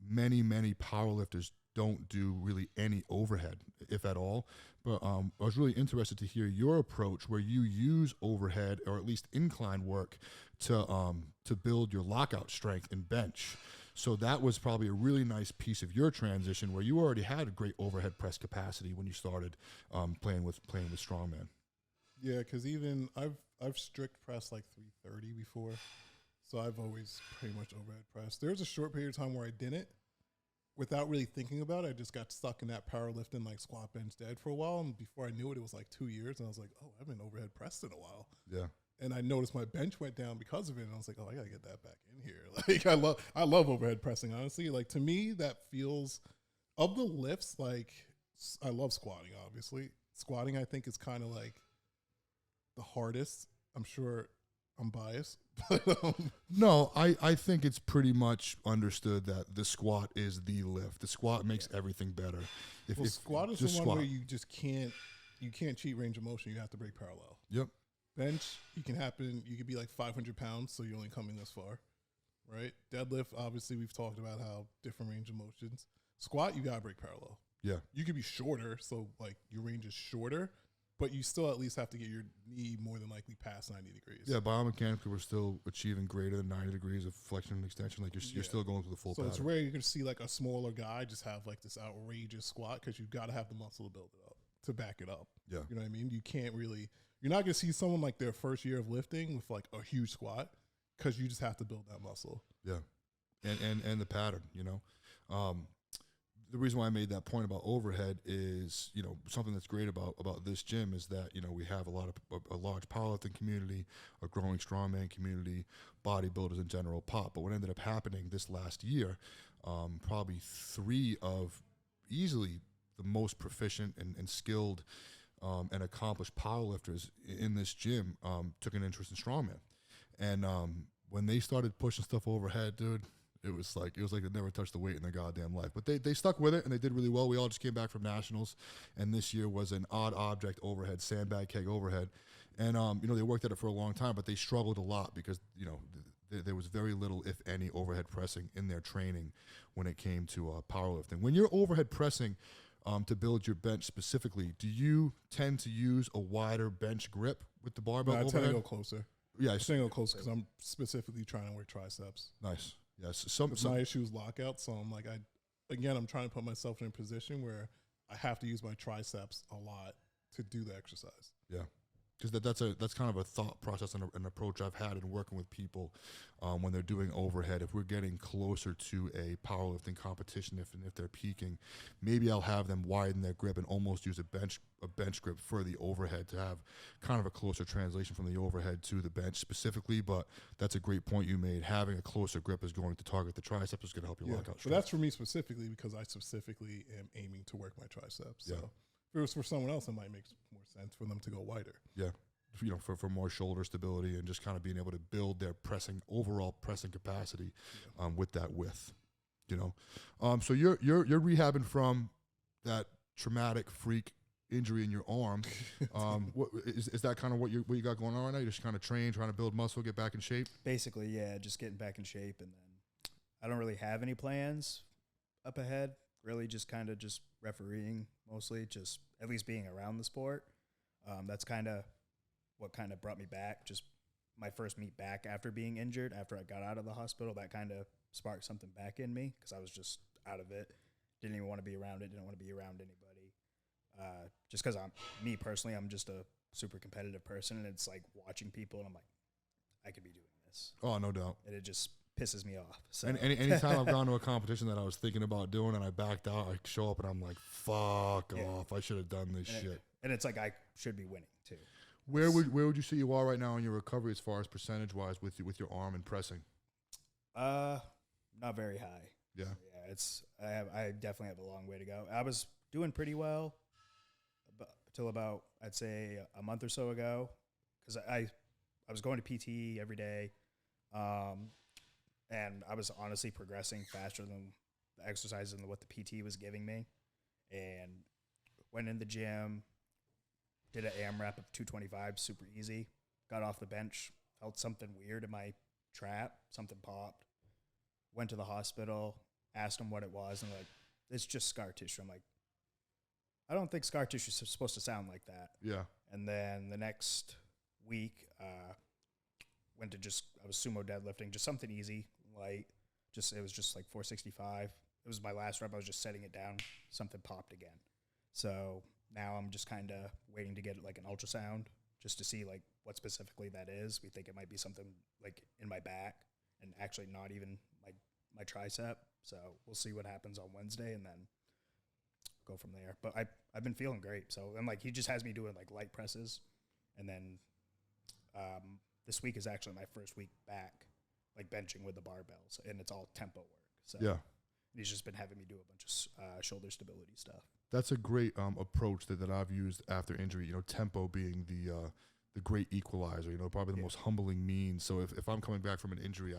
many powerlifters don't do really any overhead, if at all. But I was really interested to hear your approach, where you use overhead or at least incline work to build your lockout strength in bench. So that was probably a really nice piece of your transition, where you already had a great overhead press capacity when you started playing with strongman. Yeah, because even I've strict pressed like 330 before, so I've always pretty much overhead pressed. There was a short period of time where I didn't, without really thinking about it. I just got stuck in that powerlifting like squat, bench, dead for a while, and before I knew it, it was like 2 years, and I was like, oh, I've been overhead pressed in a while. Yeah. And I noticed my bench went down because of it, and I was like, oh, I gotta get that back in here. Like I love overhead pressing, honestly. Like, to me, that feels, of the lifts, like, I love squatting, obviously. Squatting, I think, is kind of like the hardest. I'm sure I'm biased, but No, I think it's pretty much understood that the squat is the lift. The squat makes everything better. If squat is just the one squat. where you just can't cheat range of motion. You have to break parallel. Yep. Bench, you could be like 500 pounds, so you're only coming this far, right? Deadlift, obviously, we've talked about how different range of motions. Squat, you gotta break parallel. Yeah. You could be shorter, so like your range is shorter, but you still at least have to get your knee more than likely past 90 degrees. Yeah, biomechanically, we're still achieving greater than 90 degrees of flexion and extension. Like you're still going through the full So pattern. it's rare you're gonna see like a smaller guy just have like this outrageous squat, because you've got to have the muscle to build it up, to back it up. Yeah. You know what I mean? You're not gonna see someone like their first year of lifting with like a huge squat, because you just have to build that muscle. Yeah, and the pattern, you know. The reason why I made that point about overhead is, you know, something that's great about this gym is that, you know, we have a large powerlifting community, a growing strongman community, bodybuilders in general pop. But what ended up happening this last year, probably 3 of easily the most proficient and skilled and accomplished powerlifters in this gym took an interest in strongman. And when they started pushing stuff overhead, dude, it was like they never touched the weight in their goddamn life. But they stuck with it, and they did really well. We all just came back from nationals, and this year was an odd object overhead, sandbag keg overhead. And you know, they worked at it for a long time, but they struggled a lot because, you know, there was very little, if any, overhead pressing in their training when it came to powerlifting. When you're overhead pressing to build your bench specifically, do you tend to use a wider bench grip with the barbell I tend overhead? to go closer. Yeah, I tend to go closer because I'm specifically trying to work triceps. nice. Yes, My issue is lockout, so I'm like, I'm trying to put myself in a position where I have to use my triceps a lot to do the exercise. yeah. Because that's kind of a thought process and an approach I've had in working with people when they're doing overhead. If we're getting closer to a powerlifting competition, if they're peaking, maybe I'll have them widen their grip and almost use a bench grip for the overhead to have kind of a closer translation from the overhead to the bench specifically. But that's a great point you made. Having a closer grip is going to target the triceps, is going to help you lock out. So that's for me specifically, because I specifically am aiming to work my triceps. Yeah. So if it was for someone else, it might make more sense for them to go wider. Yeah. You know, for more shoulder stability and just kind of being able to build their overall pressing capacity with that width. You know, so you're rehabbing from that traumatic freak injury in your arm. What is that kind of what you got going on right now? You just kind of trying to build muscle, get back in shape. Basically, yeah, just getting back in shape, and then I don't really have any plans up ahead. Really, just kind of just refereeing mostly, just at least being around the sport. That's kind of what kind of brought me back. Just my first meet back after being injured, after I got out of the hospital, that kind of sparked something back in me because I was just out of it. Didn't even want to be around it. Didn't want to be around anybody. Just because me personally, I'm just a super competitive person, and it's like watching people, and I'm like, I could be doing this. Oh, no doubt. And it just pisses me off. So And anytime I've gone to a competition that I was thinking about doing and I backed out, I show up and I'm like, fuck off. I should have done this shit. And it's like I should be winning too. Where would you say you are right now in your recovery as far as percentage wise with your arm and pressing? Not very high. Yeah. Yeah, I definitely have a long way to go. I was doing pretty well until about, I'd say, a month or so ago, because I was going to PT every day, and I was honestly progressing faster than the exercise and what the PT was giving me, and went in the gym, did an AMRAP of 225, super easy, got off the bench, felt something weird in my trap, something popped, went to the hospital, asked them what it was, and like, it's just scar tissue. I'm like, I don't think scar tissue is supposed to sound like that. Yeah. And then the next week, I was sumo deadlifting, just something easy, light. It was just like 465. It was my last rep. I was just setting it down. Something popped again. So now I'm just kind of waiting to get like an ultrasound just to see like what specifically that is. We think it might be something like in my back and actually not even my tricep. So we'll see what happens on Wednesday and then go from there. But I've been feeling great. So and like he just has me doing like light presses, and then this week is actually my first week back, like benching with the barbells, and it's all tempo work. So Yeah. he's just been having me do a bunch of shoulder stability stuff. That's a great approach that I've used after injury. You know, tempo being the great equalizer. You know, probably the most humbling means. So if I'm coming back from an injury,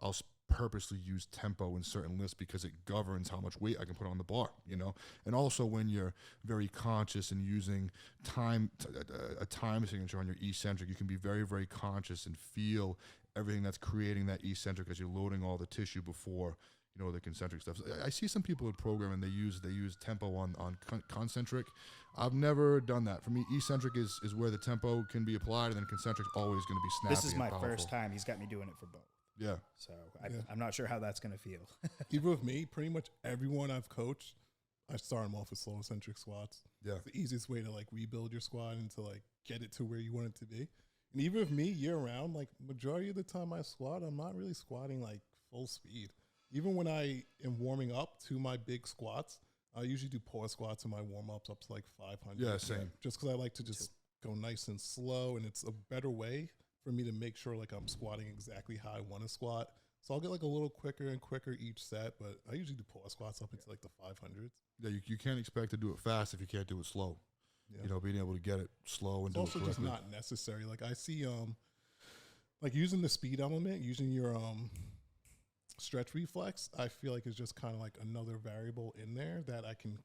I'll purposely use tempo in certain lifts because it governs how much weight I can put on the bar. You know, and also when you're very conscious and using a time signature on your eccentric, you can be very, very conscious and feel everything that's creating that eccentric as you're loading all the tissue before. You know, the concentric stuff. I see some people in program and they use tempo on concentric. I've never done that. For me, eccentric is where the tempo can be applied, and then concentric's always going to be snappy. This is my and first powerful. time he's got me doing it for both. Yeah. So I'm not sure how that's going to feel. Even with me, pretty much everyone I've coached, I start them off with slow eccentric squats. Yeah. It's the easiest way to like rebuild your squat and to like get it to where you want it to be. And even with me year round, like majority of the time I squat, I'm not really squatting like full speed. Even when I am warming up to my big squats, I usually do pause squats in my warm ups up to like 500. Yeah, same. Just because I like to just go nice and slow, and it's a better way for me to make sure like I'm squatting exactly how I want to squat. So I'll get like a little quicker and quicker each set, but I usually do pause squats up into like the 500s. Yeah, you can't expect to do it fast if you can't do it slow. Yeah. You know, being able to get it slow and It's do it also just correctly. not necessary. Like I see, like using the speed element, using your stretch reflex, I feel like is just kind of like another variable in there that I can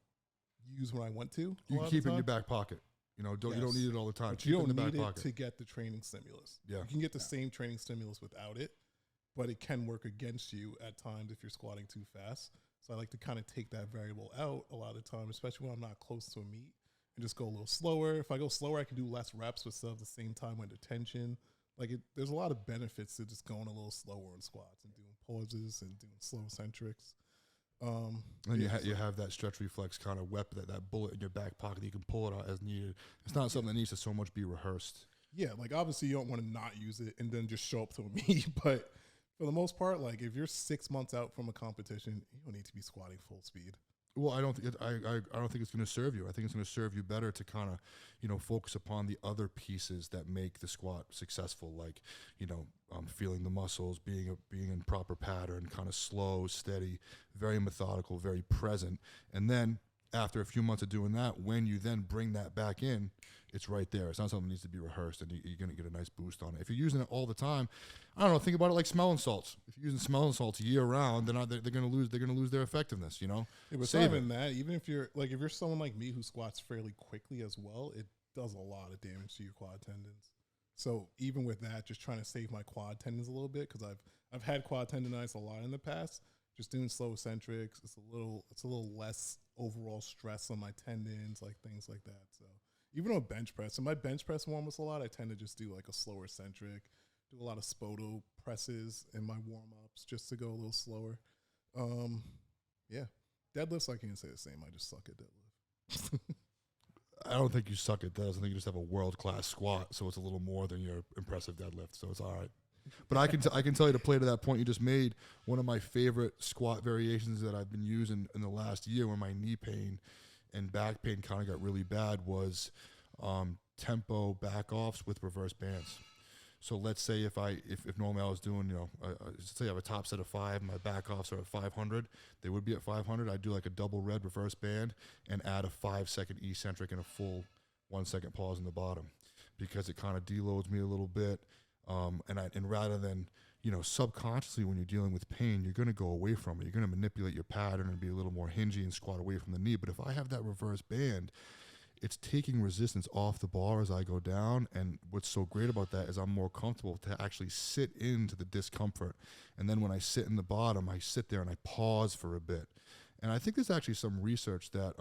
use when I want to. You can keep it in your back pocket. You know, you don't need it all the time. But Keep you it in don't the back need it pocket. to get the training stimulus. Yeah. You can get the same training stimulus without it, but it can work against you at times if you're squatting too fast. So I like to kind of take that variable out a lot of times, especially when I'm not close to a meet, and just go a little slower. If I go slower, I can do less reps with stuff at the same time under tension. Like there's a lot of benefits to just going a little slower in squats and doing pauses and doing slow eccentrics. And you have that stretch reflex kind of weapon, that bullet in your back pocket. You can pull it out as needed. It's not something that needs to so much be rehearsed. Yeah, like obviously you don't want to not use it and then just show up to a meet, but for the most part, like if you're 6 months out from a competition, you don't need to be squatting full speed. Well, I don't think it's going to serve you. I think it's going to serve you better to kind of, you know, focus upon the other pieces that make the squat successful, like, you know, feeling the muscles, being in proper pattern, kind of slow, steady, very methodical, very present, and then after a few months of doing that, when you then bring that back in, it's right there. It's not something that needs to be rehearsed, and you're going to get a nice boost on it. If you're using it all the time, I don't know. Think about it like smelling salts. If you're using smelling salts year round, they're going to lose. They're going to lose their effectiveness. You know. Yeah, but Save not even it. that. Even if you're someone like me who squats fairly quickly as well, it does a lot of damage to your quad tendons. So even with that, just trying to save my quad tendons a little bit, because I've had quad tendonitis a lot in the past. Just doing slow eccentrics, it's a little less overall stress on my tendons, like things like that. So even on bench press, and my bench press warm ups a lot, I tend to just do like a slower eccentric, do a lot of Spoto presses in my warm ups just to go a little slower. Yeah, deadlifts I can't say the same. I just suck at deadlift. I don't think you suck at those. I think you just have a world class squat, so it's a little more than your impressive deadlift. So it's all right. But I can tell you, to play to that point you just made, one of my favorite squat variations that I've been using in the last year when my knee pain and back pain kind of got really bad was tempo back offs with reverse bands. So let's say if normally I was doing, let's say I have a top set of 5, and my back offs are at 500, they would be at 500. I'd do like a double red reverse band and add a 5-second eccentric and a full 1-second pause in the bottom, because it kind of deloads me a little bit. And rather than, subconsciously when you're dealing with pain, you're going to go away from it. You're going to manipulate your pattern and be a little more hingy and squat away from the knee. But if I have that reverse band, it's taking resistance off the bar as I go down. And what's so great about that is I'm more comfortable to actually sit into the discomfort. And then when I sit in the bottom, I sit there and I pause for a bit. And I think there's actually some research that,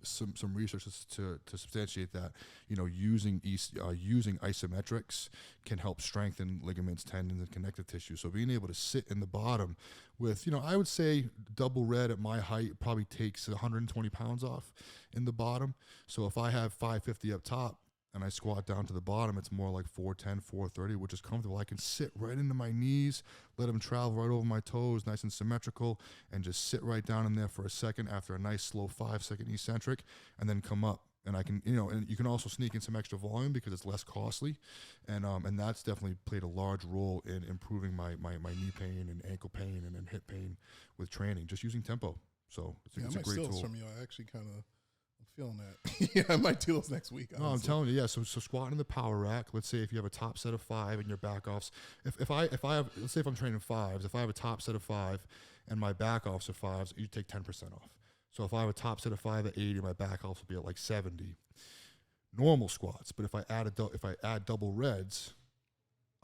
some research to substantiate that, using isometrics can help strengthen ligaments, tendons, and connective tissue. So being able to sit in the bottom with, I would say double red at my height probably takes 120 pounds off in the bottom. So if I have 550 up top and I squat down to the bottom, it's more like 410, 430, which is comfortable. I can sit right into my knees, let them travel right over my toes, nice and symmetrical, and just sit right down in there for a second after a nice slow 5-second eccentric, and then come up. And I can, and you can also sneak in some extra volume because it's less costly, and that's definitely played a large role in improving my knee pain and ankle pain and then hip pain with training, just using tempo. So it's a great tool. From you, I actually kind of feeling that. Yeah, I might do those next week. No, I'm telling you, yeah. So squatting in the power rack. Let's say if you have a top set of 5 and your back offs. If I have, let's say if I'm training 5s, if I have a top set of 5 and my back offs are 5s, you take 10% off. So if I have a top set of 5 at 80, my back offs will be at like 70. Normal squats. But if I add double reds,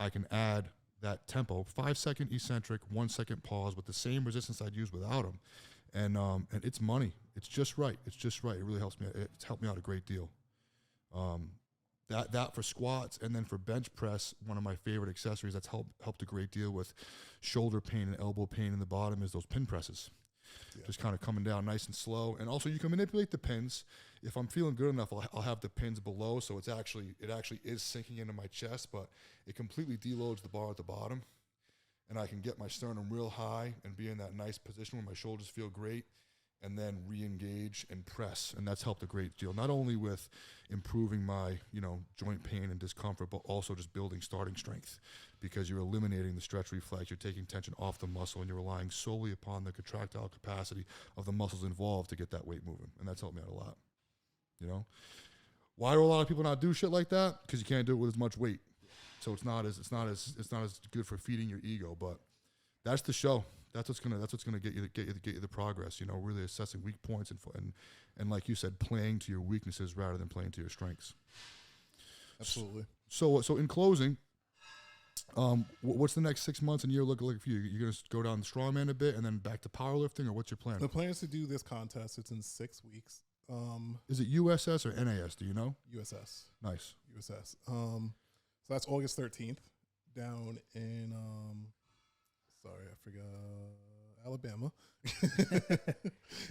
I can add that tempo, 5-second eccentric, 1-second pause with the same resistance I'd use without them. And it's money. It's just right. It's just right. It really helps me. It's helped me out a great deal. That for squats, and then for bench press, one of my favorite accessories that's helped a great deal with shoulder pain and elbow pain in the bottom is those pin presses. Yeah. Just kind of coming down nice and slow. And also you can manipulate the pins. If I'm feeling good enough, I'll have the pins below, so it actually is sinking into my chest, but it completely deloads the bar at the bottom. And I can get my sternum real high and be in that nice position where my shoulders feel great, and then re-engage and press. And that's helped a great deal, not only with improving my, joint pain and discomfort, but also just building starting strength, because you're eliminating the stretch reflex, you're taking tension off the muscle, and you're relying solely upon the contractile capacity of the muscles involved to get that weight moving. And that's helped me out a lot, Why do a lot of people not do shit like that? Because you can't do it with as much weight. So it's not as good for feeding your ego, but that's the show. That's what's gonna get you the progress. Really assessing weak points and like you said, playing to your weaknesses rather than playing to your strengths. Absolutely. So in closing, what's the next 6 months and year look like for you? You're gonna go down the strongman a bit and then back to powerlifting, or what's your plan? The plan is to do this contest. It's in 6 weeks. Is it USS or NAS? Do you know? USS. Nice. USS. So that's August 13th down in, I forgot, Alabama.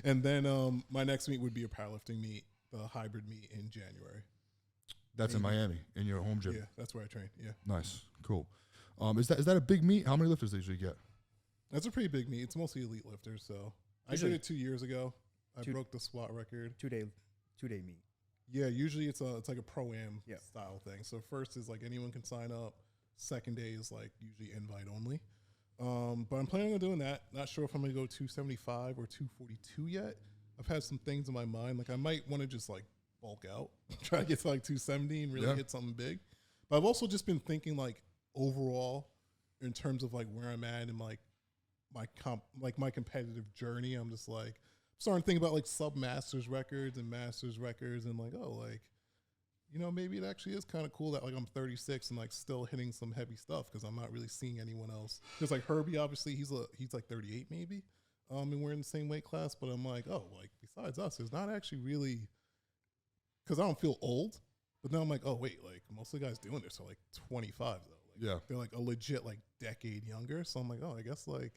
And then my next meet would be a powerlifting meet, the hybrid meet in January. That's in Miami, in your home gym. Yeah, that's where I train. Yeah. Nice. Cool. Is that a big meet? How many lifters do they usually get? That's a pretty big meet. It's mostly elite lifters. So I did it 2 years ago. I broke the squat record. 2 day meet. Yeah, usually it's like a pro-am Yeah. style thing. So first is like anyone can sign up. Second day is like usually invite only. But I'm planning on doing that. Not sure if I'm going to go 275 or 242 yet. I've had some things in my mind. Like I might want to just like bulk out, try to get to like 270 and really hit something big. But I've also just been thinking like overall in terms of like where I'm at and like my competitive journey. I'm just like starting to think about like sub masters records and masters records and like, oh, like, you know, maybe it actually is kind of cool that like I'm 36 and like still hitting some heavy stuff because I'm not really seeing anyone else. Because like Herbie, obviously he's like 38 maybe, and we're in the same weight class. But I'm like, oh, like besides us, there's not actually really, because I don't feel old. But then I'm like, oh wait, like most of the guys doing this are like 25 though. Like, they're like a legit like decade younger. So I'm like, oh, I guess like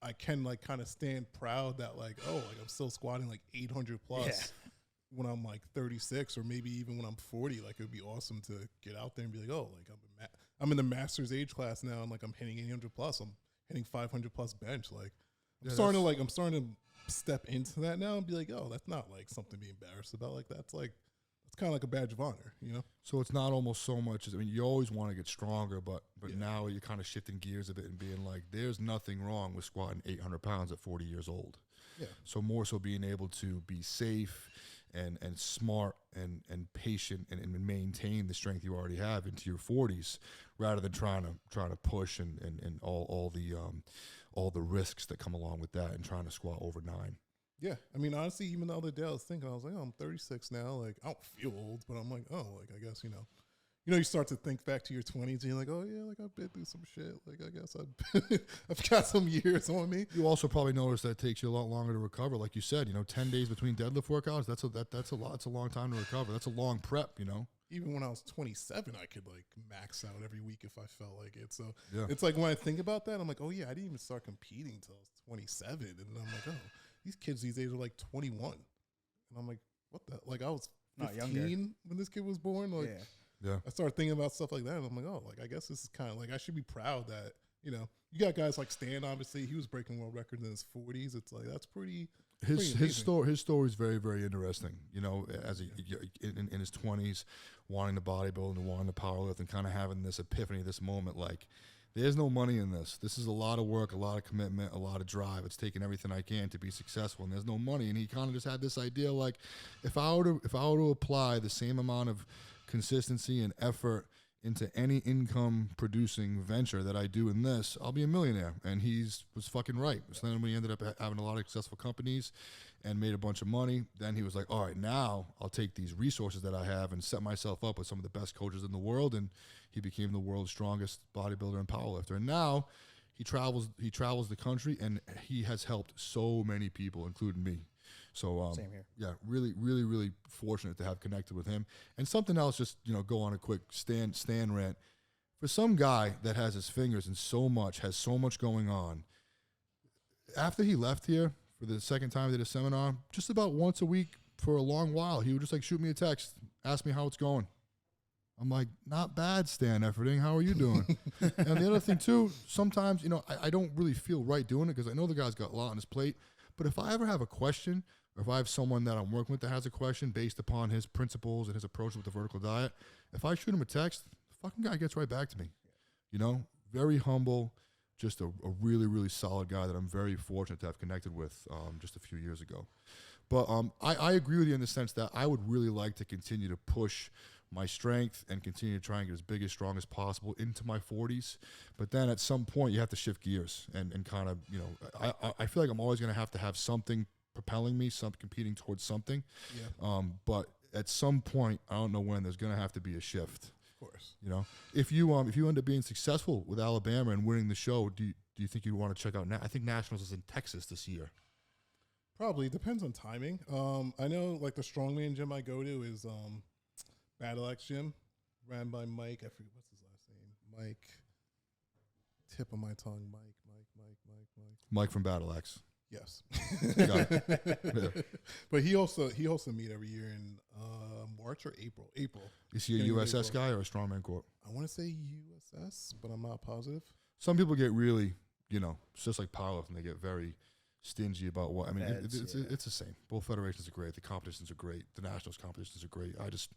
I can like kind of stand proud that like, oh, like I'm still squatting like 800 plus when I'm like 36 or maybe even when I'm 40. Like it would be awesome to get out there and be like, oh, like I'm in the master's age class now and like I'm hitting 800 plus. I'm hitting 500 plus bench. Like I'm starting to step into that now and be like, oh, that's not like something to be embarrassed about. Like that's kind of like a badge of honor, you know? So it's not almost so much as, I mean, you always want to get stronger, but now you're kind of shifting gears a bit and being like, there's nothing wrong with squatting 800 pounds at 40 years old. Yeah. So more so being able to be safe and smart and patient and maintain the strength you already have into your 40s, rather than trying to push and all the risks that come along with that and trying to squat over 9. Yeah, I mean, honestly, even the other day I was thinking, I was like, oh, I'm 36 now. Like, I don't feel old, but I'm like, oh, like, I guess, you start to think back to your 20s and you're like, oh, yeah, like, I've been through some shit. Like, I guess I've got some years on me. You also probably notice that it takes you a lot longer to recover. Like you said, 10 days between deadlift workouts, that's a lot. It's a long time to recover. That's a long prep, Even when I was 27, I could, like, max out every week if I felt like it. So it's like when I think about that, I'm like, oh, yeah, I didn't even start competing until I was 27. And I'm like, oh. These kids these days are like 21. And I'm like, what the? Like, I was 15 when this kid was born. Like, I started thinking about stuff like that. And I'm like, oh, like, I guess this is kind of like, I should be proud that, you got guys like Stan, obviously. He was breaking world records in his 40s. It's like, that's pretty. His story is very, very interesting. As in his 20s, wanting to bodybuild and wanting to powerlift and kind of having this epiphany, this moment, like, there's no money in this. This is a lot of work, a lot of commitment, a lot of drive. It's taking everything I can to be successful, and there's no money. And he kind of just had this idea, like, if I were to apply the same amount of consistency and effort into any income-producing venture that I do in this, I'll be a millionaire. And he was fucking right. So then when he ended up having a lot of successful companies and made a bunch of money, then he was like, all right, now I'll take these resources that I have and set myself up with some of the best coaches in the world, and he became the world's strongest bodybuilder and powerlifter. And now he travels the country, and he has helped so many people, including me. So same here. Yeah, really, really, really fortunate to have connected with him. And something else, just go on a quick Stan rant. For some guy that has his fingers in so much, has so much going on, after he left here for the second time I did a seminar, just about once a week for a long while, he would just like shoot me a text, ask me how it's going. I'm like, not bad, Stan Efferding. How are you doing? And the other thing too, sometimes, I don't really feel right doing it because I know the guy's got a lot on his plate. But if I ever have a question, or if I have someone that I'm working with that has a question based upon his principles and his approach with the vertical diet, if I shoot him a text, the fucking guy gets right back to me. Very humble, just a really, really solid guy that I'm very fortunate to have connected with just a few years ago. But I agree with you in the sense that I would really like to continue to push my strength and continue to try and get as big, as strong as possible into my 40s. But then at some point you have to shift gears and kind of, I feel like I'm always going to have something propelling me, competing towards something. Yeah. But at some point, I don't know when, there's going to have to be a shift. Of course. If you end up being successful with Alabama and winning the show, do you think you want to check out? I think Nationals is in Texas this year. Probably depends on timing. I know like the strongman gym I go to is Battle Axe Gym, ran by Mike. I forget what's his last name. Mike. Tip of my tongue. Mike. Mike from Battle Axe. Yes. Got it. Yeah. But he also meet every year in March or April. Is he a USS guy or a Strongman Corp? I want to say USS, but I'm not positive. Some people get really, it's just like powerlifting. They get very stingy about what. I mean, it's the same. Both federations are great. The competitions are great. The nationals competitions are great. I just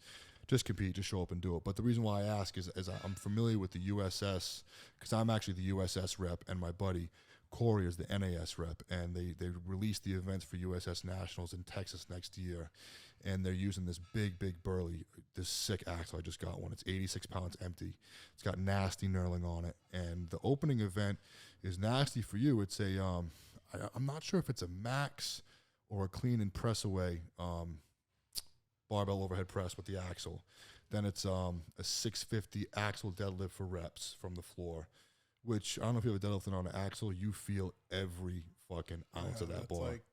compete, just show up and do it. But the reason why I ask is I'm familiar with the USS because I'm actually the USS rep, and my buddy Corey is the NAS rep, and they released the events for USS Nationals in Texas next year, and they're using this big burly, this sick axle. I just got one. It's 86 pounds empty. It's got nasty knurling on it, and the opening event is nasty for you. It's a I'm not sure if it's a max or a clean and press away barbell overhead press with the axle. Then it's a 650 axle deadlift for reps from the floor, which I don't know if you ever deadlifted on an axle. You feel every fucking ounce of that that's bar. like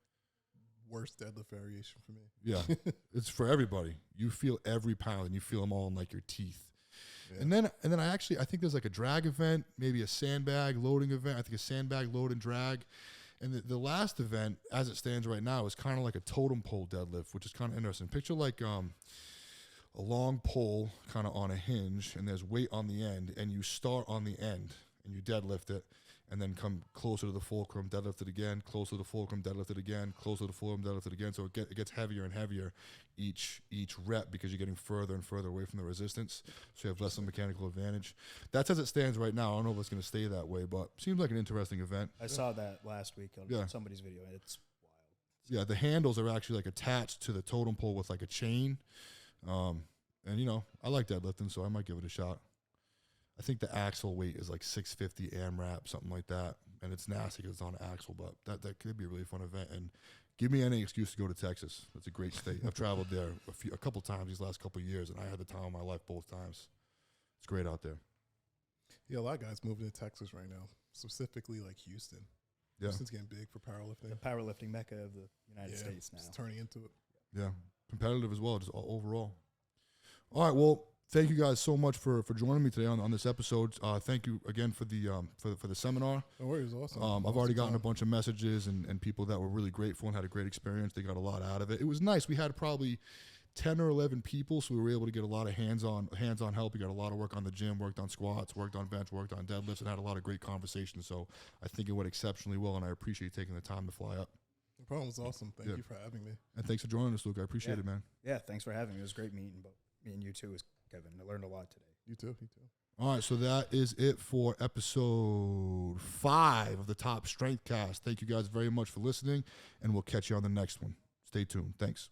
worst deadlift variation for me. Yeah, it's for everybody. You feel every pound, and you feel them all in like your teeth. Yeah. And then I think there's like a drag event, maybe a sandbag loading event. I think a sandbag load and drag. And the last event, as it stands right now, is kind of like a totem pole deadlift, which is kind of interesting. Picture like a long pole kind of on a hinge, and there's weight on the end, and you start on the end, and you deadlift it, and then come closer to the fulcrum, deadlift it again, closer to the fulcrum, deadlift it again, closer to the fulcrum, deadlift it again. So it gets heavier and heavier each rep because you're getting further and further away from the resistance, so you have less of a mechanical advantage. That's as it stands right now. I don't know if it's going to stay that way, but seems like an interesting event. I saw that last week on somebody's video, and it's wild. Yeah, the handles are actually like attached to the totem pole with like a chain. And you know, I like deadlifting, so I might give it a shot. I think the axle weight is like 650 AMRAP, something like that. And it's nasty because it's on an axle, but that could be a really fun event. And give me any excuse to go to Texas. It's a great state. I've traveled there a couple times these last couple of years, and I had the time of my life both times. It's great out there. Yeah, a lot of guys moving to Texas right now, specifically like Houston. Yeah. Houston's getting big for powerlifting. The powerlifting mecca of the United States now. It's turning into it. Yeah, competitive as well, just overall. All right, well, thank you guys so much for joining me today on this episode. Thank you again for the for the seminar. No worries, awesome. I've already gotten a bunch of messages and people that were really grateful and had a great experience. They got a lot out of it. It was nice. We had probably 10 or 11 people, so we were able to get a lot of hands-on help. We got a lot of work on the gym, worked on squats, worked on bench, worked on deadlifts, and had a lot of great conversations. So I think it went exceptionally well, and I appreciate taking the time to fly up. No problem. It was awesome. Thank you for having me. And thanks for joining us, Luke. I appreciate it, man. Yeah, thanks for having me. It was great meeting me and you too, Kevin. I learned a lot today. You too. All right, so that is it for episode 5 of the Top Strength Cast. Thank you guys very much for listening, and we'll catch you on the next one. Stay tuned. Thanks.